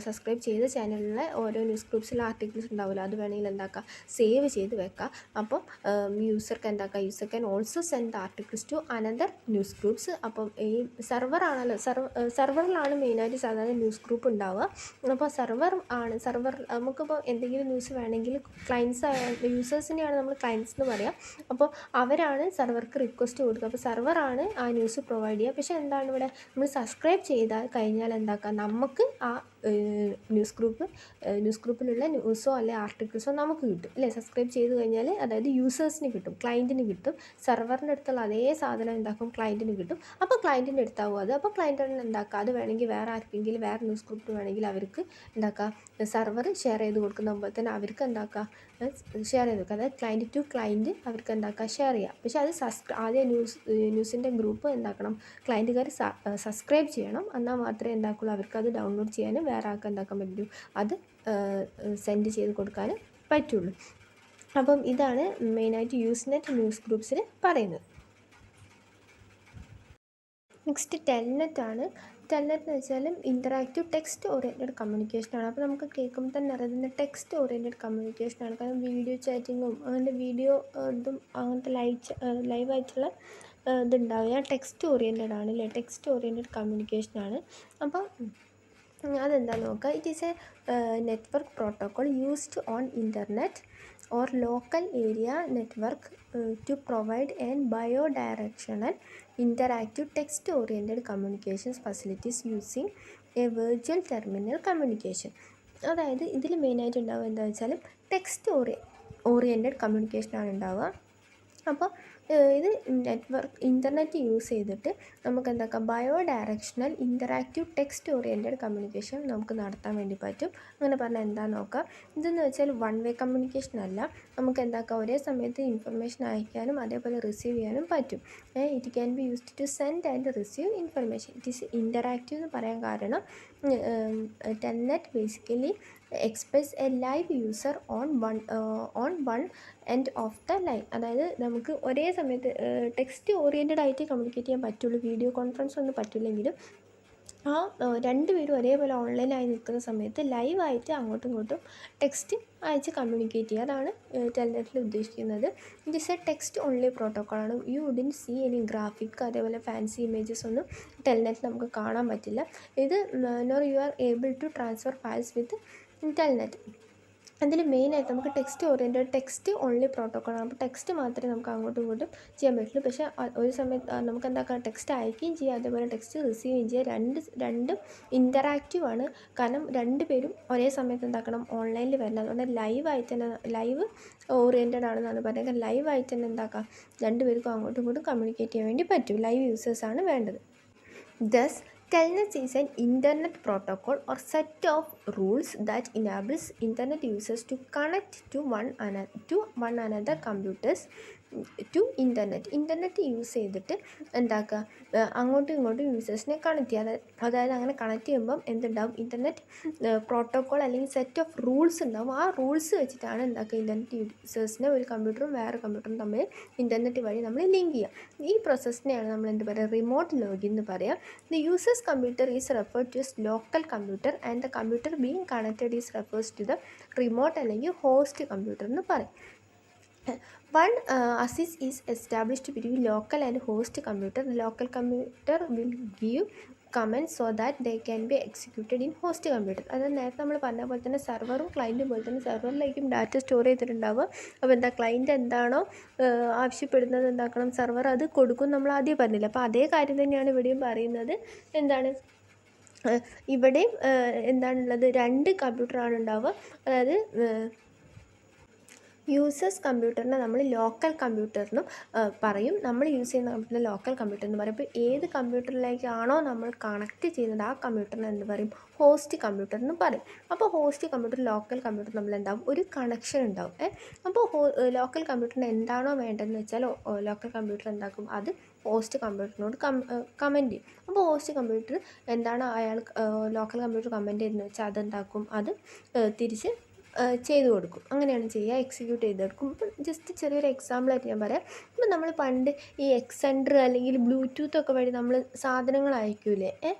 സബ്സ്ക്രൈബ് ചെയ്ത ചാനലിലെ ഓരോ ന്യൂസ് ഗ്രൂപ്പ്സിലെ ആർട്ടിക്കിൾസ് ഉണ്ടാവില്ല, അത് വേണമെങ്കിൽ എന്താക്കാം സേവ് ചെയ്ത് വെക്കാം. അപ്പം യൂസർക്ക് എന്താക്കാം, user can also send the articles to another news groups. അപ്പം ഈ സെർവറിലാണ് മെയിനായിട്ട് സാധാരണ ന്യൂസ് ഗ്രൂപ്പ് ഉണ്ടാവുക. അപ്പോൾ സെർവർ നമുക്കിപ്പോൾ എന്തെങ്കിലും ന്യൂസ് വേണമെങ്കിൽ യൂസേഴ്സിനെയാണ് നമ്മൾ ക്ലയൻസ് എന്ന് പറയാം. അപ്പോൾ അവരാണ് സെർവർക്ക് റിക്വസ്റ്റ് കൊടുക്കുക. അപ്പോൾ സെർവറാണ് ആ ന്യൂസ് പ്രൊവൈഡ് ചെയ്യുക. പക്ഷേ എന്താണ് ഇവിടെ നമ്മൾ സബ്സ്ക്രൈബ് ചെയ്താൽ കഴിഞ്ഞാൽ എന്താക്കാം, നമുക്ക് ആ ന്യൂസ് ഗ്രൂപ്പിലുള്ള ന്യൂസോ അല്ലെങ്കിൽ ആർട്ടിക്കിൾസോ നമുക്ക് കിട്ടും അല്ലേ. സബ്സ്ക്രൈബ് ചെയ്ത് കഴിഞ്ഞാൽ അതായത് യൂസേഴ്സിന് കിട്ടും, ക്ലയൻറ്റിന് കിട്ടും. സെർവറിൻ്റെ അടുത്തുള്ള അതേ സാധനം എന്താക്കും ക്ലയൻറ്റിന് കിട്ടും. അപ്പോൾ ക്ലയൻറ്റിൻ്റെ അടുത്താവും അത്. അപ്പോൾ ക്ലയൻറ്റിന് എന്താക്കുക, അത് വേണമെങ്കിൽ വേറെ ആർക്കെങ്കിലും വേറെ ന്യൂസ് ഗ്രൂപ്പിന് വേണമെങ്കിൽ അവർക്ക് എന്താക്കുക സെർവർ ഷെയർ ചെയ്ത് കൊടുക്കുന്ന പോലെ തന്നെ അവർക്ക് എന്താക്കുക ഷെയർ ചെയ്ത് കൊടുക്കുക. അതായത് ക്ലയൻറ്റ് ടു ക്ലയൻറ്റ് അവർക്ക് എന്താക്കുക ഷെയർ ചെയ്യാം. പക്ഷേ അത് ആദ്യം ന്യൂസിൻ്റെ ഗ്രൂപ്പ് എന്താക്കണം, ക്ലയൻറ്റുകാർ സബ്സ്ക്രൈബ് ചെയ്യണം. എന്നാൽ മാത്രമേ എന്താക്കുള്ളൂ അവർക്ക് അത് ഡൗൺലോഡ് ചെയ്യാനും വേറെ ആൾക്ക് എന്താക്കാൻ പറ്റൂ, അത് സെൻഡ് ചെയ്ത് കൊടുക്കാൻ പറ്റുള്ളൂ. അപ്പം ഇതാണ് മെയിനായിട്ട് യൂസ്നെറ്റ് ന്യൂസ് ഗ്രൂപ്പ്സിൽ പറയുന്നത്. നെക്സ്റ്റ് ടെൽനെറ്റ് ആണ്. ടെൽനെറ്റ് എന്ന് വെച്ചാൽ ഇൻ്ററാക്റ്റീവ് ടെക്സ്റ്റ് ഓറിയൻറ്റഡ് കമ്മ്യൂണിക്കേഷനാണ്. അപ്പോൾ നമുക്ക് കേൾക്കുമ്പോൾ തന്നെ അറിയാം ടെക്സ്റ്റ് ഓറിയൻറ്റഡ് കമ്മ്യൂണിക്കേഷനാണ്. കാരണം വീഡിയോ ചാറ്റിങ്ങും അങ്ങനത്തെ വീഡിയോ ഇതും അങ്ങനത്തെ ലൈവായിട്ടുള്ള ഇതുണ്ടാവുക. ടെക്സ്റ്റ് ഓറിയൻറ്റഡ് ആണ് അല്ലേ, ടെക്സ്റ്റ് ഓറിയൻറ്റഡ് കമ്മ്യൂണിക്കേഷനാണ്. അപ്പം അതെന്താണെന്ന് നോക്കുക. It is A network protocol used on internet or local area network to provide an bidirectional interactive text oriented communications facilities using a virtual terminal communication. അതായത് ഇതിൽ മെയിനായിട്ട് ഉണ്ടാവുക എന്താ വെച്ചാൽ ടെക്സ്റ്റ് ഓറിയൻറ്റഡ് കമ്മ്യൂണിക്കേഷനാണ് ഉണ്ടാവുക. അപ്പോൾ ഇത് ഇൻ്റർനെറ്റ് യൂസ് ചെയ്തിട്ട് നമുക്ക് എന്താക്കാം ബയോഡയറക്ഷണൽ ഇൻ്ററാക്റ്റീവ് ടെക്സ്റ്റ് ഓറിയൻറ്റഡ് കമ്മ്യൂണിക്കേഷൻ നമുക്ക് നടത്താൻ വേണ്ടി പറ്റും. അങ്ങനെ പറഞ്ഞാൽ എന്താണെന്ന് നോക്കാം. ഇതെന്ന് വെച്ചാൽ വൺ വേ കമ്മ്യൂണിക്കേഷൻ അല്ല. നമുക്ക് എന്താക്കാം ഒരേ സമയത്ത് ഇൻഫർമേഷൻ അയക്കാനും അതേപോലെ റിസീവ് ചെയ്യാനും പറ്റും. It can be used to send and receive information. It is interactive എന്ന് പറയാൻ കാരണം Telnet basically express a live user on one end of the line. അതായത് നമുക്ക് ഒരേ സമയത്ത് ടെക്സ്റ്റ് ഓറിയൻറ്റഡ് ആയിട്ട് കമ്മ്യൂണിക്കേറ്റ് ചെയ്യാൻ പറ്റുള്ളൂ. വീഡിയോ കോൺഫറൻസ് ഒന്നും പറ്റില്ലെങ്കിലും ആ രണ്ടുപേരും ഒരേപോലെ ഓൺലൈനായി നിൽക്കുന്ന സമയത്ത് ലൈവായിട്ട് അങ്ങോട്ടും ഇങ്ങോട്ടും ടെക്സ്റ്റ് അയച്ച് കമ്മ്യൂണിക്കേറ്റ് ചെയ്യുക. അതാണ് ടെൽനെറ്റിൽ ഉദ്ദേശിക്കുന്നത്. It is a text only പ്രോട്ടോക്കോളാണ്. You wouldn't see any graphic അതേപോലെ ഫാൻസി ഇമേജസ് ഒന്നും ടെൽനെറ്റിൽ നമുക്ക് കാണാൻ പറ്റില്ല. ഇത് nor you are able to transfer files with Telnet. അതിൽ മെയിനായിട്ട് നമുക്ക് ടെക്സ്റ്റ് ഓൺലി പ്രോട്ടോക്കോളാണ്. അപ്പോൾ ടെക്സ്റ്റ് മാത്രമേ നമുക്ക് അങ്ങോട്ടും ഇങ്ങോട്ടും ചെയ്യാൻ പറ്റുള്ളൂ. പക്ഷേ ഒരു സമയത്ത് നമുക്ക് എന്താക്കാം ടെക്സ്റ്റ് അയക്കുകയും ചെയ്യാം അതേപോലെ ടെക്സ്റ്റ് റിസീവ് ചെയ്യുകയും ചെയ്യാം. രണ്ടും ഇൻ്ററാക്റ്റീവ് ആണ്. കാരണം രണ്ടുപേരും ഒരേ സമയത്ത് എന്താക്കണം ഓൺലൈനിൽ വരണം. അതുകൊണ്ട് ലൈവായിട്ട് തന്നെ ലൈവ് ഓറിയൻറ്റഡ് ആണെന്നാണ് പറയുന്നത്. ലൈവായിട്ട് തന്നെ എന്താക്കാം രണ്ടുപേർക്കും അങ്ങോട്ടും ഇങ്ങോട്ടും കമ്മ്യൂണിക്കേറ്റ് ചെയ്യാൻ വേണ്ടി പറ്റും. ലൈവ് യൂസേഴ്സാണ് വേണ്ടത്. Thus TELNET is an internet protocol or set of rules that enables internet users to connect to one another computers to internet use ചെയ്തിട്ട് എന്താക്കുക അങ്ങോട്ടും ഇങ്ങോട്ടും യൂസേഴ്സിനെ കണക്ട് ചെയ്യുക. അതായത് അങ്ങനെ കണക്ട് ചെയ്യുമ്പം എന്തുണ്ടാവും ഇൻ്റർനെറ്റ് പ്രോട്ടോക്കോൾ അല്ലെങ്കിൽ സെറ്റ് ഓഫ് റൂൾസ് ഉണ്ടാവും. ആ റൂൾസ് വെച്ചിട്ടാണ് എന്താക്കുക ഇൻ്റർനെറ്റ് യൂസേഴ്സിനെ ഒരു കമ്പ്യൂട്ടറും വേറെ കമ്പ്യൂട്ടറും തമ്മിൽ ഇൻ്റർനെറ്റ് വഴി നമ്മൾ ലിങ്ക് ചെയ്യുക. ഈ പ്രോസസ്സിനെയാണ് നമ്മൾ എന്ത് പറയുക റിമോട്ട് ലോഗിൻ എന്ന് പറയുക. The user's computer is referred to as local computer and the computer being connected is refers to the remote അല്ലെങ്കിൽ ഹോസ്റ്റ് കമ്പ്യൂട്ടർ എന്ന് പറയും. One access is established between local and host computer. The local computer will give commands so that they can be executed in host computer. അതായത് നേരത്തെ നമ്മൾ പറഞ്ഞ പോലെ തന്നെ സെർവറും ക്ലയൻറ്റും പോലെ തന്നെ സെർവറിലേക്കും ഡാറ്റ സ്റ്റോർ ചെയ്തിട്ടുണ്ടാവുക. അപ്പോൾ എന്താ ക്ലയൻറ്റ് എന്താണോ ആവശ്യപ്പെടുന്നത് എന്താക്കണം സെർവർ അത് കൊടുക്കും. നമ്മൾ ആദ്യം പറഞ്ഞില്ല. അപ്പോൾ അതേ കാര്യം തന്നെയാണ് ഇവിടെയും പറയുന്നത്. എന്താണ് ഇവിടെയും എന്താണുള്ളത് രണ്ട് കമ്പ്യൂട്ടറാണ് ഉണ്ടാവുക. അതായത് യൂസേഴ്സ് കമ്പ്യൂട്ടറിനെ നമ്മൾ ലോക്കൽ കമ്പ്യൂട്ടറിനും പറയും. നമ്മൾ യൂസ് ചെയ്യുന്ന കമ്പ്യൂട്ടറിനെ ലോക്കൽ കമ്പ്യൂട്ടർ എന്ന് പറയും. ഇപ്പോൾ ഏത് കമ്പ്യൂട്ടറിലേക്കാണോ നമ്മൾ കണക്ട് ചെയ്യുന്നത് ആ കമ്പ്യൂട്ടറിനെ എന്ത് പറയും ഹോസ്റ്റ് കമ്പ്യൂട്ടർ എന്ന് പറയും. അപ്പോൾ ഹോസ്റ്റ് കമ്പ്യൂട്ടർ ലോക്കൽ കമ്പ്യൂട്ടർ നമ്മൾ എന്താവും ഒരു കണക്ഷൻ ഉണ്ടാവും. അപ്പോൾ ലോക്കൽ കമ്പ്യൂട്ടറിന് എന്താണോ വേണ്ടതെന്ന് വെച്ചാൽ ലോക്കൽ കമ്പ്യൂട്ടർ എന്താക്കും അത് ഹോസ്റ്റ് കമ്പ്യൂട്ടറിനോട് കമൻറ്റ് ചെയ്യും. അപ്പോൾ ഹോസ്റ്റ് കമ്പ്യൂട്ടർ എന്താണ് അയാൾ ലോക്കൽ കമ്പ്യൂട്ടർ കമൻറ്റ് ചെയ്യുന്നത് വെച്ചാൽ അതെന്താക്കും അത് തിരിച്ച് ചെയ്ത് കൊടുക്കും. അങ്ങനെയാണ് ചെയ്യുക, എക്സിക്യൂട്ട് ചെയ്ത് കൊടുക്കും. ഇപ്പം ജസ്റ്റ് ചെറിയൊരു എക്സാമ്പിളായിട്ട് ഞാൻ പറയാം. ഇപ്പം നമ്മൾ പണ്ട് ഈ എക്സെൻഡർ അല്ലെങ്കിൽ ബ്ലൂടൂത്ത് ഒക്കെ വഴി നമ്മൾ സാധനങ്ങൾ അയക്കൂലേ.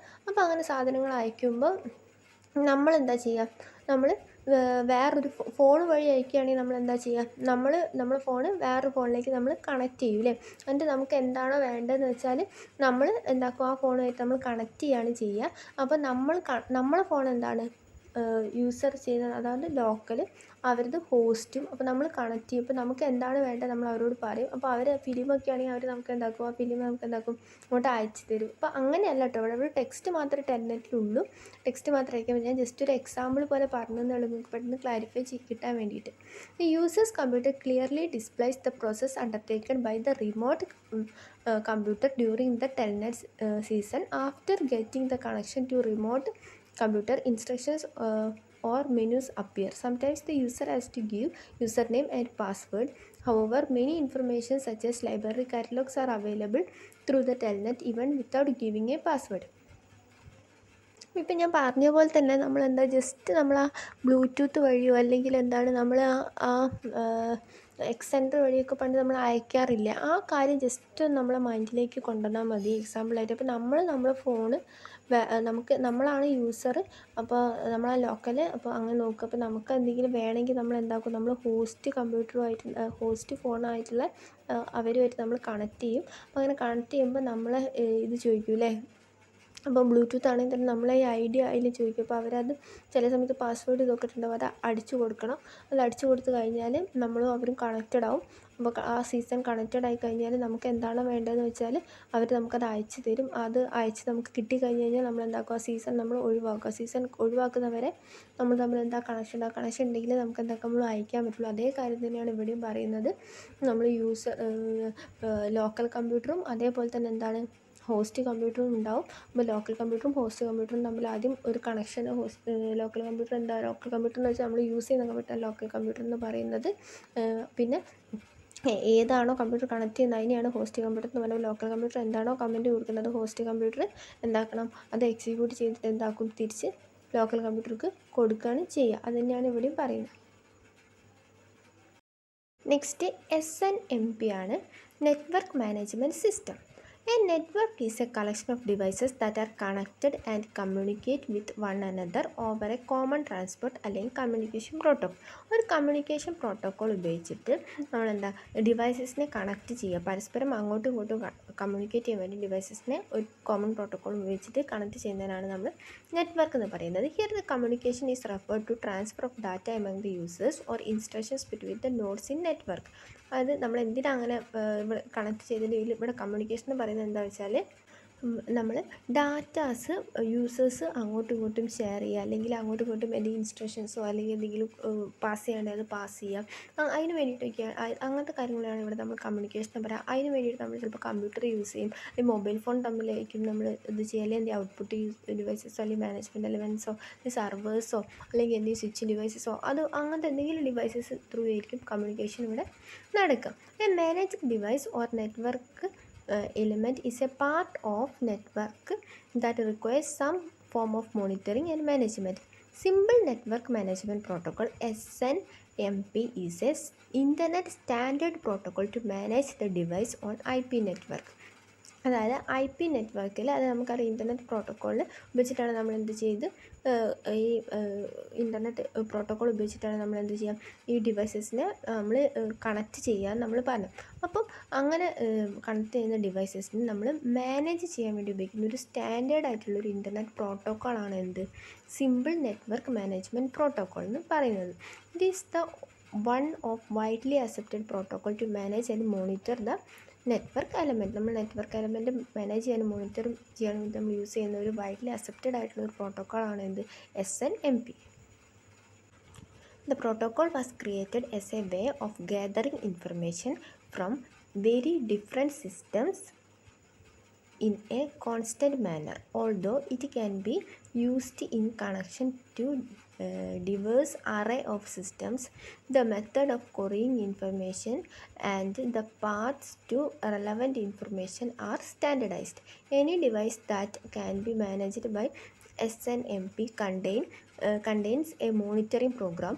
അപ്പോൾ അങ്ങനെ സാധനങ്ങൾ അയക്കുമ്പോൾ നമ്മളെന്താ ചെയ്യുക, നമ്മൾ വേറൊരു ഫോൺ വഴി അയക്കുകയാണെങ്കിൽ നമ്മൾ എന്താ ചെയ്യുക, നമ്മൾ ഫോണ് വേറൊരു ഫോണിലേക്ക് നമ്മൾ കണക്ട് ചെയ്യൂലേ. എന്നിട്ട് നമുക്ക് എന്താണോ വേണ്ടതെന്ന് വെച്ചാൽ നമ്മൾ എന്താക്കും, ആ ഫോണുമായിട്ട് നമ്മൾ കണക്ട് ചെയ്യുകയാണ് ചെയ്യുക. അപ്പോൾ നമ്മളെ ഫോൺ എന്താണ് യൂസർ ചെയ്യുന്നത്, അതായത് ലോക്കൽ, അവരത് ഹോസ്റ്റും. അപ്പോൾ നമ്മൾ കണക്ട് ചെയ്യും. ഇപ്പോൾ നമുക്ക് എന്താണ് വേണ്ടത് നമ്മൾ അവരോട് പറയും. അപ്പോൾ അവർ ഫിലിമൊക്കെ ആണെങ്കിൽ അവർ നമുക്ക് എന്താക്കും, ആ ഫിലിം നമുക്ക് എന്താക്കും അങ്ങോട്ട് അയച്ചു തരും. അപ്പോൾ അങ്ങനെയല്ല കേട്ടോ, ഇവിടെ ടെക്സ്റ്റ് മാത്രമേ ടെൽനെറ്റിലുള്ളൂ. ടെക്സ്റ്റ് മാത്രം അയക്കാൻ പറ്റും. ഞാൻ ജസ്റ്റ് ഒരു എക്സാമ്പിൾ പോലെ പറഞ്ഞെന്നുള്ളൂ, നിങ്ങൾക്ക് പെട്ടെന്ന് ക്ലാരിഫൈ കിട്ടാൻ വേണ്ടിയിട്ട്. The user's computer clearly displays the process undertaken by the remote computer during the telnet season. After getting the connection to remote computer, instructions or menus appear. Sometimes the user has to give username and password. However, many information such as library catalogs are available through the telnet even without giving a password. ഇപ്പം ഞാൻ പറഞ്ഞ പോലെ തന്നെ നമ്മളെന്താ just നമ്മൾ ആ Bluetooth വഴിയോ അല്ലെങ്കിൽ എന്താണ് നമ്മൾ ആ എക്സെൻഡർ വഴിയൊക്കെ പണ്ട് നമ്മൾ അയക്കാറില്ല. ആ കാര്യം ജസ്റ്റ് നമ്മളെ മൈൻഡിലേക്ക് കൊണ്ടുവന്നാൽ മതി എക്സാമ്പിളായിട്ട്. അപ്പോൾ നമ്മളെ ഫോണ് നമ്മളാണ് യൂസർ, അപ്പോൾ നമ്മളെ ലോക്കൽ. അപ്പോൾ അങ്ങനെ നോക്കുക. അപ്പോൾ നമുക്ക് എന്തെങ്കിലും വേണമെങ്കിൽ നമ്മൾ എന്താക്കും, നമ്മൾ ഹോസ്റ്റ് ഫോണായിട്ടുള്ള അവരുമായിട്ട് നമ്മൾ കണക്ട് ചെയ്യും. അപ്പോൾ അങ്ങനെ കണക്ട് ചെയ്യുമ്പോൾ നമ്മൾ ഇത് ചോദിക്കൂലേ. അപ്പോൾ ബ്ലൂടൂത്ത് ആണെങ്കിൽ തന്നെ നമ്മളെ ഈ ഐഡിയ അതിൽ ചോദിക്കും. അപ്പോൾ അവരത് ചില സമയത്ത് പാസ്വേഡ് ഇതൊക്കെ ഉണ്ടാവും, അത് അടിച്ചു കൊടുക്കണം. അത് അടിച്ചു കൊടുത്തു കഴിഞ്ഞാൽ നമ്മളും അവരും കണക്റ്റഡ് ആവും. അപ്പോൾ ആ സീസൺ കണക്റ്റഡ് ആയി കഴിഞ്ഞാൽ നമുക്ക് എന്താണോ വേണ്ടതെന്ന് വെച്ചാൽ അവർ നമുക്കത് അയച്ചു തരും. അത് അയച്ച് നമുക്ക് കിട്ടിക്കഴിഞ്ഞ് കഴിഞ്ഞാൽ നമ്മൾ എന്താക്കും, ആ സീസൺ നമ്മൾ ഒഴിവാക്കുക. സീസൺ ഒഴിവാക്കുന്നവരെ നമ്മൾ തമ്മിൽ എന്താ കണക്ഷൻ ഉണ്ടാകും. കണക്ഷൻ ഉണ്ടെങ്കിൽ നമുക്ക് എന്താക്കാം, നമ്മൾ അയക്കാൻ പറ്റുള്ളൂ. അതേ കാര്യം തന്നെയാണ് ഇവിടെയും പറയുന്നത്. നമ്മൾ ലോക്കൽ കമ്പ്യൂട്ടറും അതേപോലെ തന്നെ എന്താണ് ഹോസ്റ്റ് കമ്പ്യൂട്ടറും ഉണ്ടാവും. അപ്പോൾ ലോക്കൽ കമ്പ്യൂട്ടറും ഹോസ്റ്റ് കമ്പ്യൂട്ടറും തമ്മിൽ ആദ്യം ഒരു connection. Local computer local computer എന്ന് വെച്ചാൽ നമ്മൾ യൂസ് ചെയ്യുന്ന കമ്പ്യൂട്ടർ ലോക്കൽ കമ്പ്യൂട്ടർ എന്ന് പറയുന്നത്. പിന്നെ ഏതാണോ കമ്പ്യൂട്ടർ കണക്ട് ചെയ്യുന്നത് അതിനെയാണ് ഹോസ്റ്റ് കമ്പ്യൂട്ടർ എന്ന് പറയുന്നത്. ലോക്കൽ കമ്പ്യൂട്ടർ എന്താണോ കമൻറ്റ് കൊടുക്കുന്നത് ഹോസ്റ്റ് കമ്പ്യൂട്ടർ എന്താക്കണം, അത് എക്സിക്യൂട്ട് ചെയ്തിട്ട് എന്താക്കും, തിരിച്ച് ലോക്കൽ കമ്പ്യൂട്ടർക്ക് കൊടുക്കുകയാണ് ചെയ്യുക. അത് തന്നെയാണ് ഇവിടെയും പറയുന്നത്. നെക്സ്റ്റ് SNMP ആണ്, network management system. A network is a collection of devices that are connected and communicate with one another over a common transport അല്ലെങ്കിൽ കമ്മ്യൂണിക്കേഷൻ പ്രോട്ടോക്കോൾ. ഒരു കമ്മ്യൂണിക്കേഷൻ പ്രോട്ടോക്കോൾ ഉപയോഗിച്ചിട്ട് നമ്മളെന്താ ഡിവൈസസിനെ കണക്ട് ചെയ്യുക, പരസ്പരം അങ്ങോട്ടും ഇങ്ങോട്ടും കമ്മ്യൂണിക്കേറ്റ് ചെയ്യാൻ വേണ്ടി ഡിവൈസസിനെ ഒരു കോമൺ പ്രോട്ടോക്കോൾ ഉപയോഗിച്ചിട്ട് കണക്ട് ചെയ്യുന്നതിനാണ് നമ്മൾ നെറ്റ്വർക്ക് എന്ന് പറയുന്നത്. Here the communication is referred to transfer of data among the users or instructions between the nodes in network. അത് നമ്മൾ എന്തിനാ അങ്ങനെ ഇവിടെ കണക്ട് ചെയ്തതിൻ്റെ ഇവിടെ കമ്മ്യൂണിക്കേഷൻ എന്ന് പറയുന്നത് എന്താ വെച്ചാൽ നമ്മൾ ഡാറ്റാസ് യൂസേഴ്സ് അങ്ങോട്ടും ഇങ്ങോട്ടും ഷെയർ ചെയ്യുക, അല്ലെങ്കിൽ അങ്ങോട്ടും ഇങ്ങോട്ടും എന്തെങ്കിലും ഇൻസ്ട്രക്ഷൻസോ അല്ലെങ്കിൽ എന്തെങ്കിലും പാസ് ചെയ്യേണ്ടത് അത് പാസ് ചെയ്യുക. അതിന് വേണ്ടിയിട്ടൊക്കെ അങ്ങനത്തെ കാര്യങ്ങളാണ് ഇവിടെ നമ്മൾ കമ്മ്യൂണിക്കേഷൻ എന്ന് പറയുക. അതിന് വേണ്ടിയിട്ട് നമ്മൾ ചിലപ്പോൾ കമ്പ്യൂട്ടർ യൂസ് ചെയ്യും, അല്ലെങ്കിൽ മൊബൈൽ ഫോൺ തമ്മിലായിരിക്കും നമ്മൾ ഇത് ചെയ്യുക, അല്ലെങ്കിൽ എന്തെങ്കിലും ഔട്ട്പുട്ട് ഡിവൈസസോ അല്ലെങ്കിൽ മാനേജ്മെൻറ്റ് എലമെൻസോ സെർവേഴ്സോ അല്ലെങ്കിൽ എന്തെങ്കിലും സ്വിച്ച് ഡിവൈസസോ അത് അങ്ങനത്തെ എന്തെങ്കിലും ഡിവൈസസ് ത്രൂ ആയിരിക്കും കമ്മ്യൂണിക്കേഷൻ ഇവിടെ നടക്കുക. A manage device or network element is a part of network that requires some form of monitoring and management. Simple Network Management Protocol SNMP is a internet standard protocol to manage the device on IP network. അതായത് IP നെറ്റ്വർക്കിൽ അത് നമുക്കറിയാം internet പ്രോട്ടോക്കോളിൽ ഉപയോഗിച്ചിട്ടാണ് നമ്മൾ എന്ത് ചെയ്ത് ഈ internet protocol ഉപയോഗിച്ചിട്ടാണ് നമ്മൾ എന്ത് ചെയ്യാം ഈ ഡിവൈസസിനെ നമ്മൾ കണക്ട് ചെയ്യാൻ നമ്മൾ പറഞ്ഞു. അപ്പം അങ്ങനെ കണക്ട് ചെയ്യുന്ന ഡിവൈസസിന് നമ്മൾ മാനേജ് ചെയ്യാൻ വേണ്ടി ഉപയോഗിക്കുന്ന ഒരു സ്റ്റാൻഡേർഡ് ആയിട്ടുള്ളൊരു ഇൻ്റർനെറ്റ് പ്രോട്ടോക്കോളാണ് എന്ത് സിമ്പിൾ നെറ്റ്വർക്ക് മാനേജ്മെൻറ്റ് പ്രോട്ടോക്കോൾ എന്ന് പറയുന്നത്. It is the one of widely accepted protocol to manage and monitor the network element. നമ്മൾ നെറ്റ്വർക്ക് എലമെൻറ്റ് മാനേജ് ചെയ്യാനും മോണിറ്റർ ചെയ്യാനും നമ്മൾ യൂസ് ചെയ്യുന്ന ഒരു വൈഡ്ലി അക്സെപ്റ്റഡ് ആയിട്ടുള്ള ഒരു പ്രോട്ടോക്കോളാണ് എന്ത് SNMP. The protocol was created as a way of gathering information from very different systems in a constant manner, although it can be used in connection to diverse array of systems. The method of querying information and the paths to relevant information are standardized. Any device that can be managed by SNMP contains a monitoring program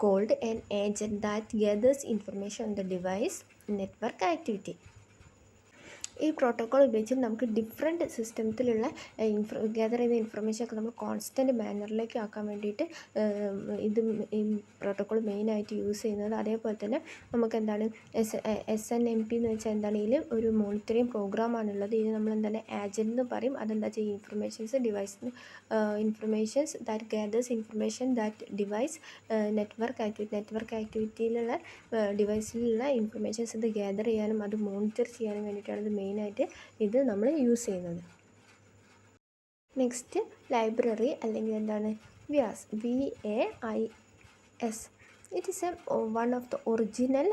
called an agent that gathers information on the device network activity. ഈ protocol ഉപയോഗിച്ച് നമുക്ക് different സിസ്റ്റത്തിലുള്ള gather ചെയ്യുന്ന ഇൻഫർമേഷനൊക്കെ നമ്മൾ constant മാനറിലേക്ക് ആക്കാൻ വേണ്ടിയിട്ട് ഇത് ഈ protocol മെയിനായിട്ട് യൂസ് ചെയ്യുന്നത്. അതേപോലെ തന്നെ നമുക്ക് എന്താണ് SNMP എന്ന് വെച്ചാൽ എന്താണ്, ഇതിൽ ഒരു മോണിറ്ററിങ് പ്രോഗ്രാമാണുള്ളത്. ഇത് നമ്മൾ എന്താണ് ഏജൻറ്റ് എന്ന് പറയും. അതെന്താ ചെയ്യുക, informations that gathers information that device network ആക്ടിവിറ്റിയിലുള്ള ഡിവൈസിലുള്ള ഇൻഫർമേഷൻസ് ഇത് ഗ്യാദർ ചെയ്യാനും അത് മോണിറ്റർ ചെയ്യാനും വേണ്ടിയിട്ടാണ് ഇത് മെയിനായിട്ട് ഇത് നമ്മൾ യൂസ് ചെയ്യുന്നത്. നെക്സ്റ്റ് ലൈബ്രറി അല്ലെങ്കിൽ എന്താണ് Vyas, WAIS. It is one of the original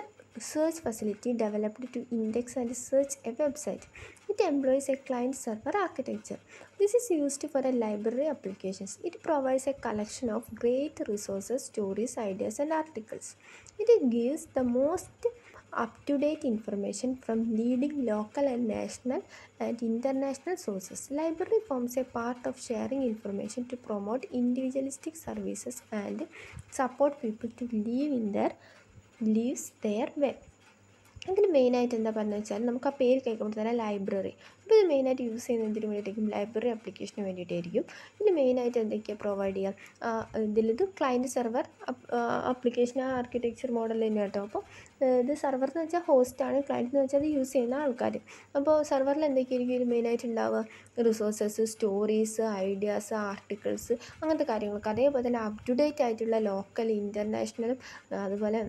search facility developed to index and search a website. It employs a client-server architecture. This is used for a library applications. It provides a collection of great resources, stories, ideas, and articles. It gives the most up-to-date information from leading local and national and international sources. Library forms a part of sharing information to promote individualistic services and support people to lives their way. അതിന് മെയിനായിട്ട് എന്താ പറഞ്ഞു വെച്ചാൽ നമുക്ക് ആ പേര് കേൾക്കുമ്പോൾ തന്നെ ലൈബ്രറി. അപ്പോൾ ഇത് മെയിനായിട്ട് യൂസ് ചെയ്യുന്നത് എന്തിനു വേണ്ടിയിട്ടായിരിക്കും, ലൈബ്രറി ആപ്ലിക്കേഷന് വേണ്ടിയിട്ടായിരിക്കും. ഇതിന് മെയിനായിട്ട് എന്തൊക്കെയാണ് പ്രൊവൈഡ് ചെയ്യുക, ഇതിലിത് client server application architecture model തന്നെ കേട്ടോ. അപ്പോൾ ഇത് സെർവർ എന്ന് വെച്ചാൽ ഹോസ്റ്റാണ്, ക്ലയൻറ്റ് എന്ന് വെച്ചാൽ അത് യൂസ് ചെയ്യുന്ന ആൾക്കാർ. അപ്പോൾ സെർവറിൽ എന്തൊക്കെയായിരിക്കും ഇത് മെയിനായിട്ട് ഉണ്ടാവുക, റിസോഴ്സസ്, സ്റ്റോറീസ്, ഐഡിയാസ്, ആർട്ടിക്കിൾസ്, അങ്ങനത്തെ കാര്യങ്ങളൊക്കെ. അതേപോലെ തന്നെ അപ് ടു ഡേറ്റ് ആയിട്ടുള്ള ലോക്കൽ, ഇൻ്റർനാഷണലും അതുപോലെ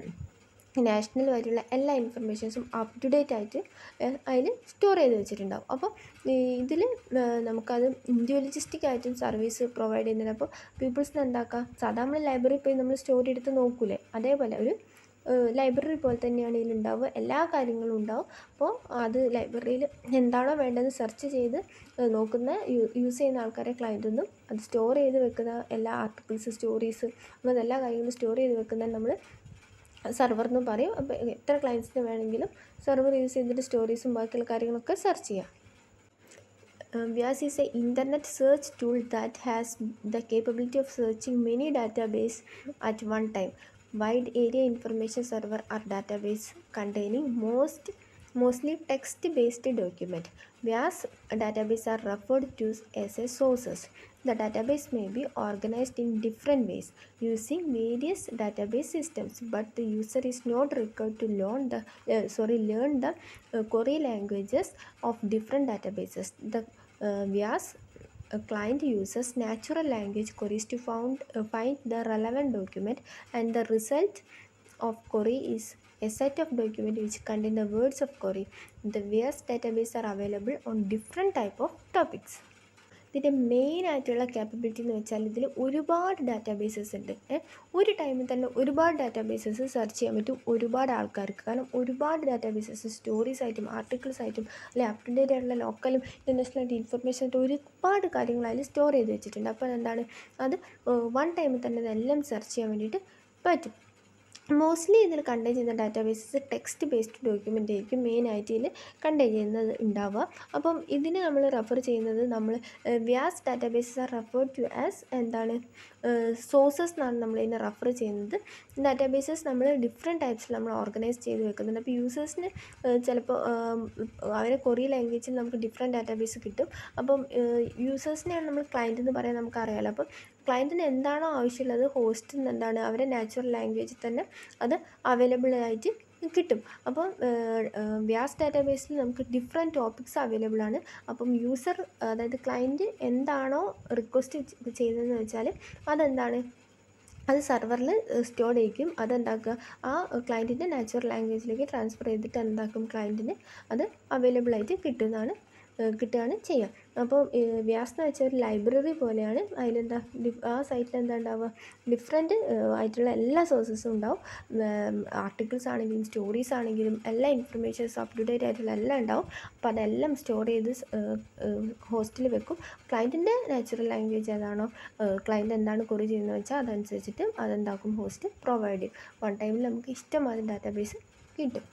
നാഷണലുമായിട്ടുള്ള എല്ലാ ഇൻഫർമേഷൻസും അപ് ടു ഡേറ്റ് ആയിട്ട് അതിൽ സ്റ്റോർ ചെയ്ത് വെച്ചിട്ടുണ്ടാവും. അപ്പോൾ ഇതിൽ നമുക്കത് ഇൻഡിവിജ്വലിസ്റ്റിക് ആയിട്ടും സർവീസ് പ്രൊവൈഡ് ചെയ്യുന്നുണ്ട്. അപ്പോൾ പീപ്പിൾസിന് എന്താക്കുക, സാധാരണ നമ്മൾ ലൈബ്രറി പോയി നമ്മൾ സ്റ്റോറി എടുത്ത് നോക്കൂലേ, അതേപോലെ ഒരു ലൈബ്രറി പോലെ തന്നെയാണ് ഇതിലുണ്ടാവുക, എല്ലാ കാര്യങ്ങളും ഉണ്ടാവും. അപ്പോൾ അത് ലൈബ്രറിയിൽ എന്താണോ വേണ്ടതെന്ന് സെർച്ച് ചെയ്ത് നോക്കുന്ന യൂസ് ചെയ്യുന്ന ആൾക്കാരെ ക്ലയൻറ്റൊന്നും അത് സ്റ്റോർ ചെയ്ത് വെക്കുന്ന എല്ലാ ആർട്ടിക്കിൾസ്, സ്റ്റോറീസ്, അങ്ങനെ എല്ലാ കാര്യങ്ങളും സ്റ്റോർ ചെയ്ത് വെക്കുന്ന നമ്മൾ സെർവർ എന്ന് പറയും. അപ്പോൾ എത്ര ക്ലയൻസിന് വേണമെങ്കിലും സെർവർ യൂസ് ചെയ്തിട്ട് സ്റ്റോറീസും ബാക്കിയുള്ള കാര്യങ്ങളൊക്കെ സെർച്ച് ചെയ്യാം. WAS is an internet search tool that has the capability of searching many databases at one time. Wide area information server or database containing mostly text-based document. WAS databases are referred to as a sources. The database may be organized in different ways using various database systems, but the user is not required to learn the query languages of different databases. The WAS client uses natural language queries to find the relevant document, and the result of query is a set of documents which contain the words of query. The WAS databases are available on different type of topics. ഇതിൻ്റെ main ആയിട്ടുള്ള capability എന്ന് വെച്ചാൽ ഇതിൽ ഒരുപാട് databases ഉണ്ട്. ഒരു ടൈമിൽ തന്നെ ഒരുപാട് ഡാറ്റാബേസസ് സെർച്ച് ചെയ്യാൻ പറ്റും ഒരുപാട് ആൾക്കാർക്ക്. കാരണം ഒരുപാട് ഡാറ്റാബേസസ് സ്റ്റോറീസ് ആയിട്ടും ആർട്ടിക്കിൾസ് ആയിട്ടും അല്ലെങ്കിൽ അപ് ടു ഡേറ്റ് ആയിട്ടുള്ള ലോക്കലും ഇൻ്റർനാഷണൽ ആയിട്ട് ഇൻഫർമേഷൻ ആയിട്ട് ഒരുപാട് കാര്യങ്ങൾ അതിൽ സ്റ്റോർ ചെയ്ത് വെച്ചിട്ടുണ്ട്. അപ്പോൾ എന്താണ്, അത് വൺ ടൈമിൽ തന്നെ ഇതെല്ലാം സെർച്ച് ചെയ്യാൻ വേണ്ടിയിട്ട് പറ്റും. മോസ്റ്റ്ലി ഇതിൽ കണ്ടെയ്ൻ ചെയ്യുന്ന ഡാറ്റാബേസസ് ടെക്സ്റ്റ് ബേസ്ഡ് ഡോക്യുമെൻ്റ് ആയിരിക്കും മെയിനായിട്ട് ഇതിൽ കണ്ടെയ്ൻ ചെയ്യുന്നത് ഉണ്ടാവുക. അപ്പം ഇതിന് നമ്മൾ റെഫർ ചെയ്യുന്നത് നമ്മൾ വ്യാസ് databases are refer to as എന്താണ് സോഴ്സസ് എന്നാണ് നമ്മൾ ഇതിനെ റെഫർ ചെയ്യുന്നത്. ഡാറ്റാബേസസ് നമ്മൾ ഡിഫറെൻറ്റ് ടൈപ്സിൽ നമ്മൾ ഓർഗനൈസ് ചെയ്ത് വെക്കുന്നുണ്ട്. അപ്പോൾ യൂസേഴ്സിന് ചിലപ്പോൾ അവരെ കൊറിയ ലാംഗ്വേജിൽ നമുക്ക് ഡിഫറെൻറ്റ് ഡാറ്റാബേസ് കിട്ടും. അപ്പം യൂസേഴ്സിനെയാണ് നമ്മൾ ക്ലയൻറ്റ് എന്ന് പറയാൻ നമുക്കറിയാമല്ലോ. അപ്പം ക്ലയൻറ്റിന് എന്താണോ ആവശ്യമുള്ളത് ഹോസ്റ്റിൽ നിന്ന് എന്താണ് അവരെ നാച്ചുറൽ ലാംഗ്വേജിൽ തന്നെ അത് അവൈലബിൾ ആയിട്ട് കിട്ടും. അപ്പം വ്യാസ് ഡാറ്റാബേസിൽ നമുക്ക് ഡിഫറെൻറ്റ് ടോപ്പിക്സ് അവൈലബിൾ ആണ്. അപ്പം യൂസർ അതായത് ക്ലയൻറ്റ് എന്താണോ റിക്വസ്റ്റ് ചെയ്തതെന്ന് വെച്ചാൽ അതെന്താണ് അത് സെർവറിൽ സ്റ്റോർ ചെയ്യിക്കും. അതെന്താക്കുക ആ ക്ലയൻറ്റിൻ്റെ നാച്ചുറൽ ലാംഗ്വേജിലേക്ക് ട്രാൻസ്ഫർ ചെയ്തിട്ട് എന്താക്കും ക്ലയൻറ്റിന് അത് അവൈലബിൾ ആയിട്ട് കിട്ടുകയാണ് ചെയ്യുക. അപ്പോൾ വ്യാസ് എന്ന് വെച്ചാൽ ഒരു ലൈബ്രറി പോലെയാണ്. അതിലെന്താ ആ സൈറ്റിൽ എന്താ ഉണ്ടാവുക, ഡിഫറെൻറ്റ് ആയിട്ടുള്ള എല്ലാ സോഴ്സസും ഉണ്ടാവും. ആർട്ടിക്കിൾസ് ആണെങ്കിലും സ്റ്റോറീസ് ആണെങ്കിലും എല്ലാ ഇൻഫർമേഷൻസ് അപ് ടു ഡേറ്റ് ആയിട്ടുള്ള എല്ലാം ഉണ്ടാവും. അപ്പോൾ അതെല്ലാം സ്റ്റോർ ചെയ്ത് ഹോസ്റ്റിൽ വെക്കും. ക്ലയൻറ്റിൻ്റെ നാച്ചുറൽ ലാംഗ്വേജ് ഏതാണോ, ക്ലയൻറ്റ് എന്താണ് ക്വറി ചെയ്യുന്നത് വെച്ചാൽ അതനുസരിച്ചിട്ട് അതെന്താക്കും ഹോസ്റ്റ് പ്രൊവൈഡ് ചെയ്യും. വൺ ടൈമിൽ നമുക്ക് ഇഷ്ടമാതിരി ഡാറ്റാബേസ് കിട്ടും.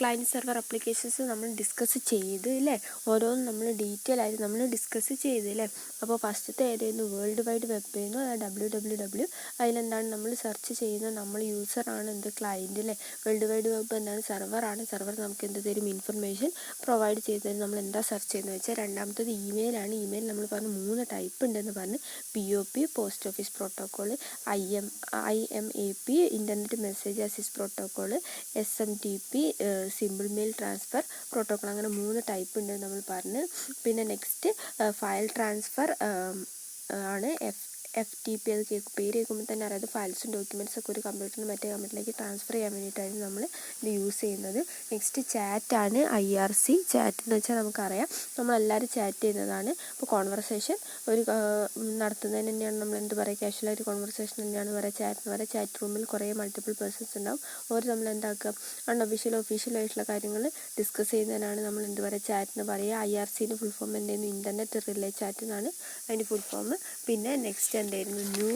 ക്ലയൻറ്റ് സെർവർ അപ്ലിക്കേഷൻസ് നമ്മൾ ഡിസ്കസ് ചെയ്ത് അല്ലേ, ഓരോന്നും നമ്മൾ ഡീറ്റെയിൽ ആയിട്ട് നമ്മൾ ഡിസ്കസ് ചെയ്ത് അല്ലേ. അപ്പോൾ ഫസ്റ്റത്തെ ഏതായിരുന്നു, വേൾഡ് വൈഡ് വെബ് ആയിരുന്നു, www. അതിലെന്താണ് നമ്മൾ സെർച്ച് ചെയ്യുന്നത്, നമ്മൾ യൂസറാണ് എന്ത് ക്ലയൻറ്റ് അല്ലേ. വേൾഡ് വൈഡ് വെബ് എന്താണ്, സെർവറാണ്. സെർവർ നമുക്ക് എന്ത് തരും, ഇൻഫർമേഷൻ പ്രൊവൈഡ് ചെയ്ത് തരും. നമ്മൾ എന്താ സെർച്ച് ചെയ്യുന്നത് വെച്ചാൽ, രണ്ടാമത്തത് ഇമെയിലാണ്. ഇമെയിൽ നമ്മൾ പറഞ്ഞു 3 ടൈപ്പ് ഉണ്ടെന്ന് പറഞ്ഞ്, POP post office protocol, IMAP internet message assist protocol, SNMP simple mail transfer protocol. അങ്ങനെ 3 ടൈപ്പ് ഉണ്ട് നമ്മൾ പറഞ്ഞ്. പിന്നെ നെക്സ്റ്റ് ഫയൽ ട്രാൻസ്ഫർ ആണ് FTP. അത് പേര് കേൾക്കുമ്പോൾ തന്നെ അറിയാം, ഫയൽസും ഡോക്യുമെൻറ്റ്സ് ഒക്കെ ഒരു കമ്പ്യൂട്ടറിൽ നിന്ന് മറ്റേ കമ്പ്യൂട്ടറിലേക്ക് ട്രാൻസ്ഫർ ചെയ്യാൻ വേണ്ടിയിട്ടായിരുന്നു നമ്മൾ ഇത് യൂസ് ചെയ്യുന്നത്. Next ചാറ്റാണ്, IRC. ചാറ്റ് എന്ന് വെച്ചാൽ നമുക്കറിയാം നമ്മളെല്ലാവരും ചാറ്റ് ചെയ്യുന്നതാണ്. ഇപ്പോൾ കോൺവെർസേഷൻ ഒരു നടത്തുന്നതിന് തന്നെയാണ് നമ്മൾ എന്ത് പറയുക, കാഷ്വലായിട്ട് കോൺവെർസേഷൻ തന്നെയാണ് പറയുക ചാറ്റ് എന്ന് പറയുക. ചാറ്റ് റൂമിൽ കുറേ മൾട്ടിപ്പിൾ പേഴ്സൺസ് ഉണ്ടാവും. അവർ നമ്മൾ എന്താക്കുക, അൺഒഫീഷ്യൽ ഒഫീഷ്യലായിട്ടുള്ള കാര്യങ്ങൾ ഡിസ്കസ് ചെയ്യുന്നതിനാണ് നമ്മൾ എന്ത് പറയുക, ചാറ്റ് എന്ന് പറയുക. IRCൻ്റെ ഫുൾ ഫോം എന്തായിരുന്നു, ഇൻ്റർനെറ്റ് റിലേ ചാറ്റ് എന്നാണ് അതിൻ്റെ ഫുൾ ഫോം. പിന്നെ നെക്സ്റ്റ് എന്തായിരുന്നു,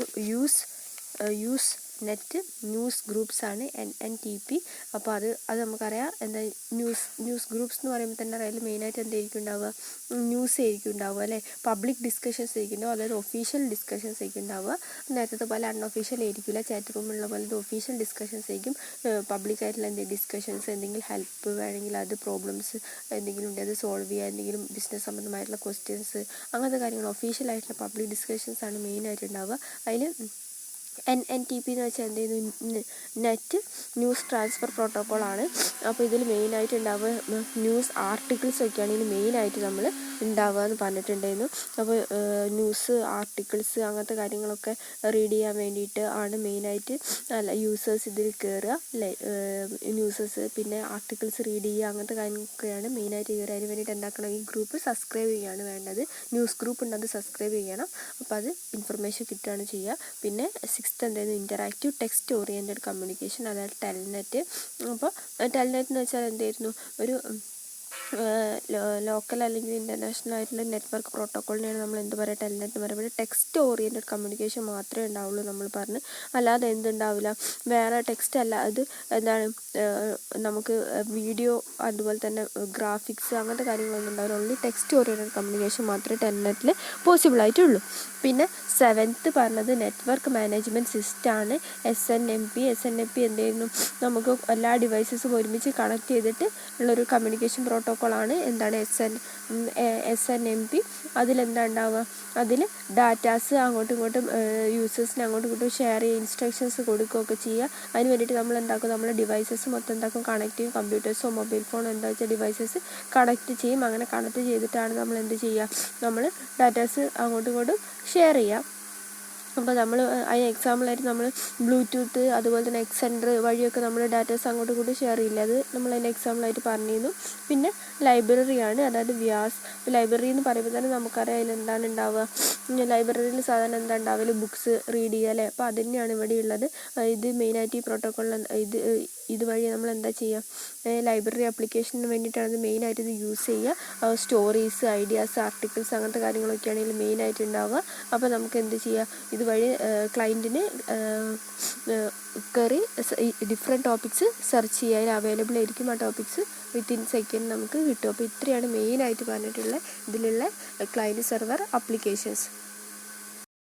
UseNet ന്യൂസ് ഗ്രൂപ്പ്സ് ആണ്, NNTP. അപ്പോൾ അത് നമുക്കറിയാം എന്താ, ന്യൂസ് ഗ്രൂപ്പ്സ് എന്ന് പറയുമ്പോൾ തന്നെ അറിയാം മെയിനായിട്ട് എന്തായിരിക്കും ഉണ്ടാവുക, ന്യൂസ് ആയിരിക്കും ഉണ്ടാവുക അല്ലേ. പബ്ലിക് ഡിസ്കഷൻസ് ആയിരിക്കും ഉണ്ടാവുക, അതായത് ഒഫീഷ്യൽ ഡിസ്കഷൻസ് ആയിരിക്കും ഉണ്ടാവുക. നേരത്തെ പോലെ അൺഒഫീഷ്യൽ ആയിരിക്കില്ല, ചാറ്റ് റൂമിലുള്ള പോലെ ഇത് ഒഫീഷ്യൽ ഡിസ്കഷൻസ് ആയിരിക്കും. പബ്ലിക്കായിട്ടുള്ള എന്തെങ്കിലും ഡിസ്കഷൻസ്, എന്തെങ്കിലും ഹെൽപ്പ് വേണമെങ്കിൽ, അത് പ്രോബ്ലംസ് എന്തെങ്കിലും ഉണ്ട് അത് സോൾവ് ചെയ്യുക, എന്തെങ്കിലും ബിസിനസ് സംബന്ധമായിട്ടുള്ള ക്വസ്റ്റ്യൻസ്, അങ്ങനത്തെ കാര്യങ്ങൾ ഒഫീഷ്യലായിട്ടുള്ള പബ്ലിക് ഡിസ്കഷൻസ് ആണ് മെയിനായിട്ട് ഉണ്ടാവുക. അതിൽ NNTP എന്ന് വെച്ചാൽ എന്ത് ചെയ്യുന്നു, നെറ്റ് ന്യൂസ് ട്രാൻസ്ഫർ പ്രോട്ടോക്കോളാണ്. അപ്പോൾ ഇതിൽ മെയിനായിട്ട് ഉണ്ടാവുക ന്യൂസ് ആർട്ടിക്കിൾസ് ഒക്കെയാണ് ഇതിൽ മെയിനായിട്ട് നമ്മൾ ഉണ്ടാവുക എന്ന് പറഞ്ഞിട്ടുണ്ടായിരുന്നു. അപ്പോൾ ന്യൂസ് ആർട്ടിക്കിൾസ് അങ്ങനത്തെ കാര്യങ്ങളൊക്കെ റീഡ് ചെയ്യാൻ വേണ്ടിയിട്ട് ആണ് മെയിനായിട്ട് യൂസേഴ്സ് ഇതിൽ കയറുക അല്ലേ. ന്യൂസസ് പിന്നെ ആർട്ടിക്കിൾസ് റീഡ് ചെയ്യുക അങ്ങനത്തെ കാര്യങ്ങളൊക്കെയാണ് മെയിനായിട്ട് കയറുക. അതിന് വേണ്ടിയിട്ട് എന്താക്കണം, ഈ ഗ്രൂപ്പ് സബ്സ്ക്രൈബ് ചെയ്യുകയാണ് വേണ്ടത്. ന്യൂസ് ഗ്രൂപ്പ് ഉണ്ട്, അത് സബ്സ്ക്രൈബ് ചെയ്യണം. അപ്പോൾ അത് ഇൻഫർമേഷൻ കിട്ടുകയാണ് ചെയ്യുക. പിന്നെ 6th എന്തായിരുന്നു, ഇൻ്ററാക്റ്റീവ് ടെക്സ്റ്റ് ഓറിയൻറ്റഡ് കമ്മ്യൂണിക്കേഷൻ, അതായത് ടെൽനെറ്റ്. അപ്പോൾ ടെൽനെറ്റ് എന്ന് വെച്ചാൽ എന്തായിരുന്നു, ഒരു ലോക്കൽ അല്ലെങ്കിൽ ഇൻ്റർനാഷണൽ ആയിട്ടുള്ള നെറ്റ്വർക്ക് പ്രോട്ടോക്കോളിനെയാണ് നമ്മൾ എന്ത് പറയുക, ടെൽനെറ്റ് എന്ന് പറയുമ്പോൾ. ടെക്സ്റ്റ് ഓറിയൻറ്റഡ് കമ്മ്യൂണിക്കേഷൻ മാത്രമേ ഉണ്ടാവുള്ളൂ നമ്മൾ പറഞ്ഞ്, അല്ലാതെ എന്തുണ്ടാവില്ല, വേറെ ടെക്സ്റ്റ് അല്ല, അത് എന്താണ് നമുക്ക് വീഡിയോ അതുപോലെ തന്നെ ഗ്രാഫിക്സ് അങ്ങനത്തെ കാര്യങ്ങളൊന്നും ഉണ്ടാവില്ല. ഓൺലി ടെക്സ്റ്റ് ഓറിയൻറ്റഡ് കമ്മ്യൂണിക്കേഷൻ മാത്രമേ ടെൽനെറ്റിൽ പോസിബിൾ ആയിട്ടുള്ളൂ. പിന്നെ 7th പറഞ്ഞത് നെറ്റ്വർക്ക് മാനേജ്മെൻറ്റ് സിസ്റ്റമാണ്, SNMP. SNMP എന്തായിരുന്നു, നമുക്ക് എല്ലാ ഡിവൈസസും ഒരുമിച്ച് കണക്ട് ചെയ്തിട്ട് ഉള്ളൊരു കമ്മ്യൂണിക്കേഷൻ പ്രോട്ടോക്കോളാണ് എന്താണ് SNMP. അതിലെന്താ ഉണ്ടാവുക, അതിൽ ഡാറ്റാസ് അങ്ങോട്ടും ഇങ്ങോട്ടും യൂസേഴ്സിന് അങ്ങോട്ടും ഇങ്ങോട്ടും ഷെയർ ചെയ്യുക, ഇൻസ്ട്രക്ഷൻസ് കൊടുക്കുകയൊക്കെ ചെയ്യുക. അതിന് വേണ്ടിയിട്ട് നമ്മൾ എന്താക്കും, നമ്മുടെ ഡിവൈസസ് മൊത്തം എന്താക്കും, കണക്ട് ചെയ്യും. കമ്പ്യൂട്ടേഴ്സോ മൊബൈൽ ഫോണോ എന്താ വെച്ചാൽ ഡിവൈസസ് കണക്ട് ചെയ്യും. അങ്ങനെ കണക്ട് ചെയ്തിട്ടാണ് നമ്മൾ എന്ത് ചെയ്യുക, നമ്മൾ ഡാറ്റാസ് അങ്ങോട്ടും ഇങ്ങോട്ടും ഷെയർ ചെയ്യുക. അപ്പോൾ നമ്മൾ അതിന് എക്സാമ്പിളായിട്ട് നമ്മൾ ബ്ലൂടൂത്ത് അതുപോലെ തന്നെ എക്സെൻഡർ വഴിയൊക്കെ നമ്മൾ ഡാറ്റാസ് അങ്ങോട്ടും ഇങ്ങോട്ടും ഷെയർ ചെയ്യില്ല, അത് നമ്മൾ അതിന് എക്സാമ്പിളായിട്ട് പറഞ്ഞിരുന്നു. പിന്നെ ലൈബ്രറിയാണ്, അതായത് വ്യാസ്. ലൈബ്രറി എന്ന് പറയുമ്പോൾ തന്നെ നമുക്കറിയാം അതിൽ എന്താണ് ഉണ്ടാവുക, ലൈബ്രറിയിൽ സാധാരണ എന്താ ഉണ്ടാവില്ല, ബുക്സ് റീഡ് ചെയ്യുക അല്ലേ. അപ്പോൾ അത് തന്നെയാണ് ഇവിടെ ഉള്ളത്. ഇത് മെയിനായിട്ട് ഈ പ്രോട്ടോക്കോളിൽ ഇതുവഴി നമ്മൾ എന്താ ചെയ്യുക, ലൈബ്രറി ആപ്ലിക്കേഷന് വേണ്ടിയിട്ടാണ് ഇത് മെയിനായിട്ട് ഇത് യൂസ് ചെയ്യുക. സ്റ്റോറീസ്, ഐഡിയാസ്, ആർട്ടിക്കിൾസ് അങ്ങനത്തെ കാര്യങ്ങളൊക്കെയാണ് ഇതിൽ മെയിനായിട്ട് ഉണ്ടാവുക. അപ്പോൾ നമുക്ക് എന്ത് ചെയ്യുക, ഇതുവഴി ക്ലയൻറ്റിന് കയറി ഡിഫറെൻറ്റ് ടോപ്പിക്സ് സെർച്ച് ചെയ്യുക, അതിൽ അവൈലബിൾ ആയിരിക്കും ആ ടോപ്പിക്സ് വിത്തിൻ സെക്കൻഡ് നമുക്ക് കിട്ടും. അപ്പോൾ ഇത്രയാണ് മെയിനായിട്ട് പറഞ്ഞിട്ടുള്ള ഇതിലുള്ള ക്ലയൻറ്റ് സെർവർ ആപ്ലിക്കേഷൻസ്.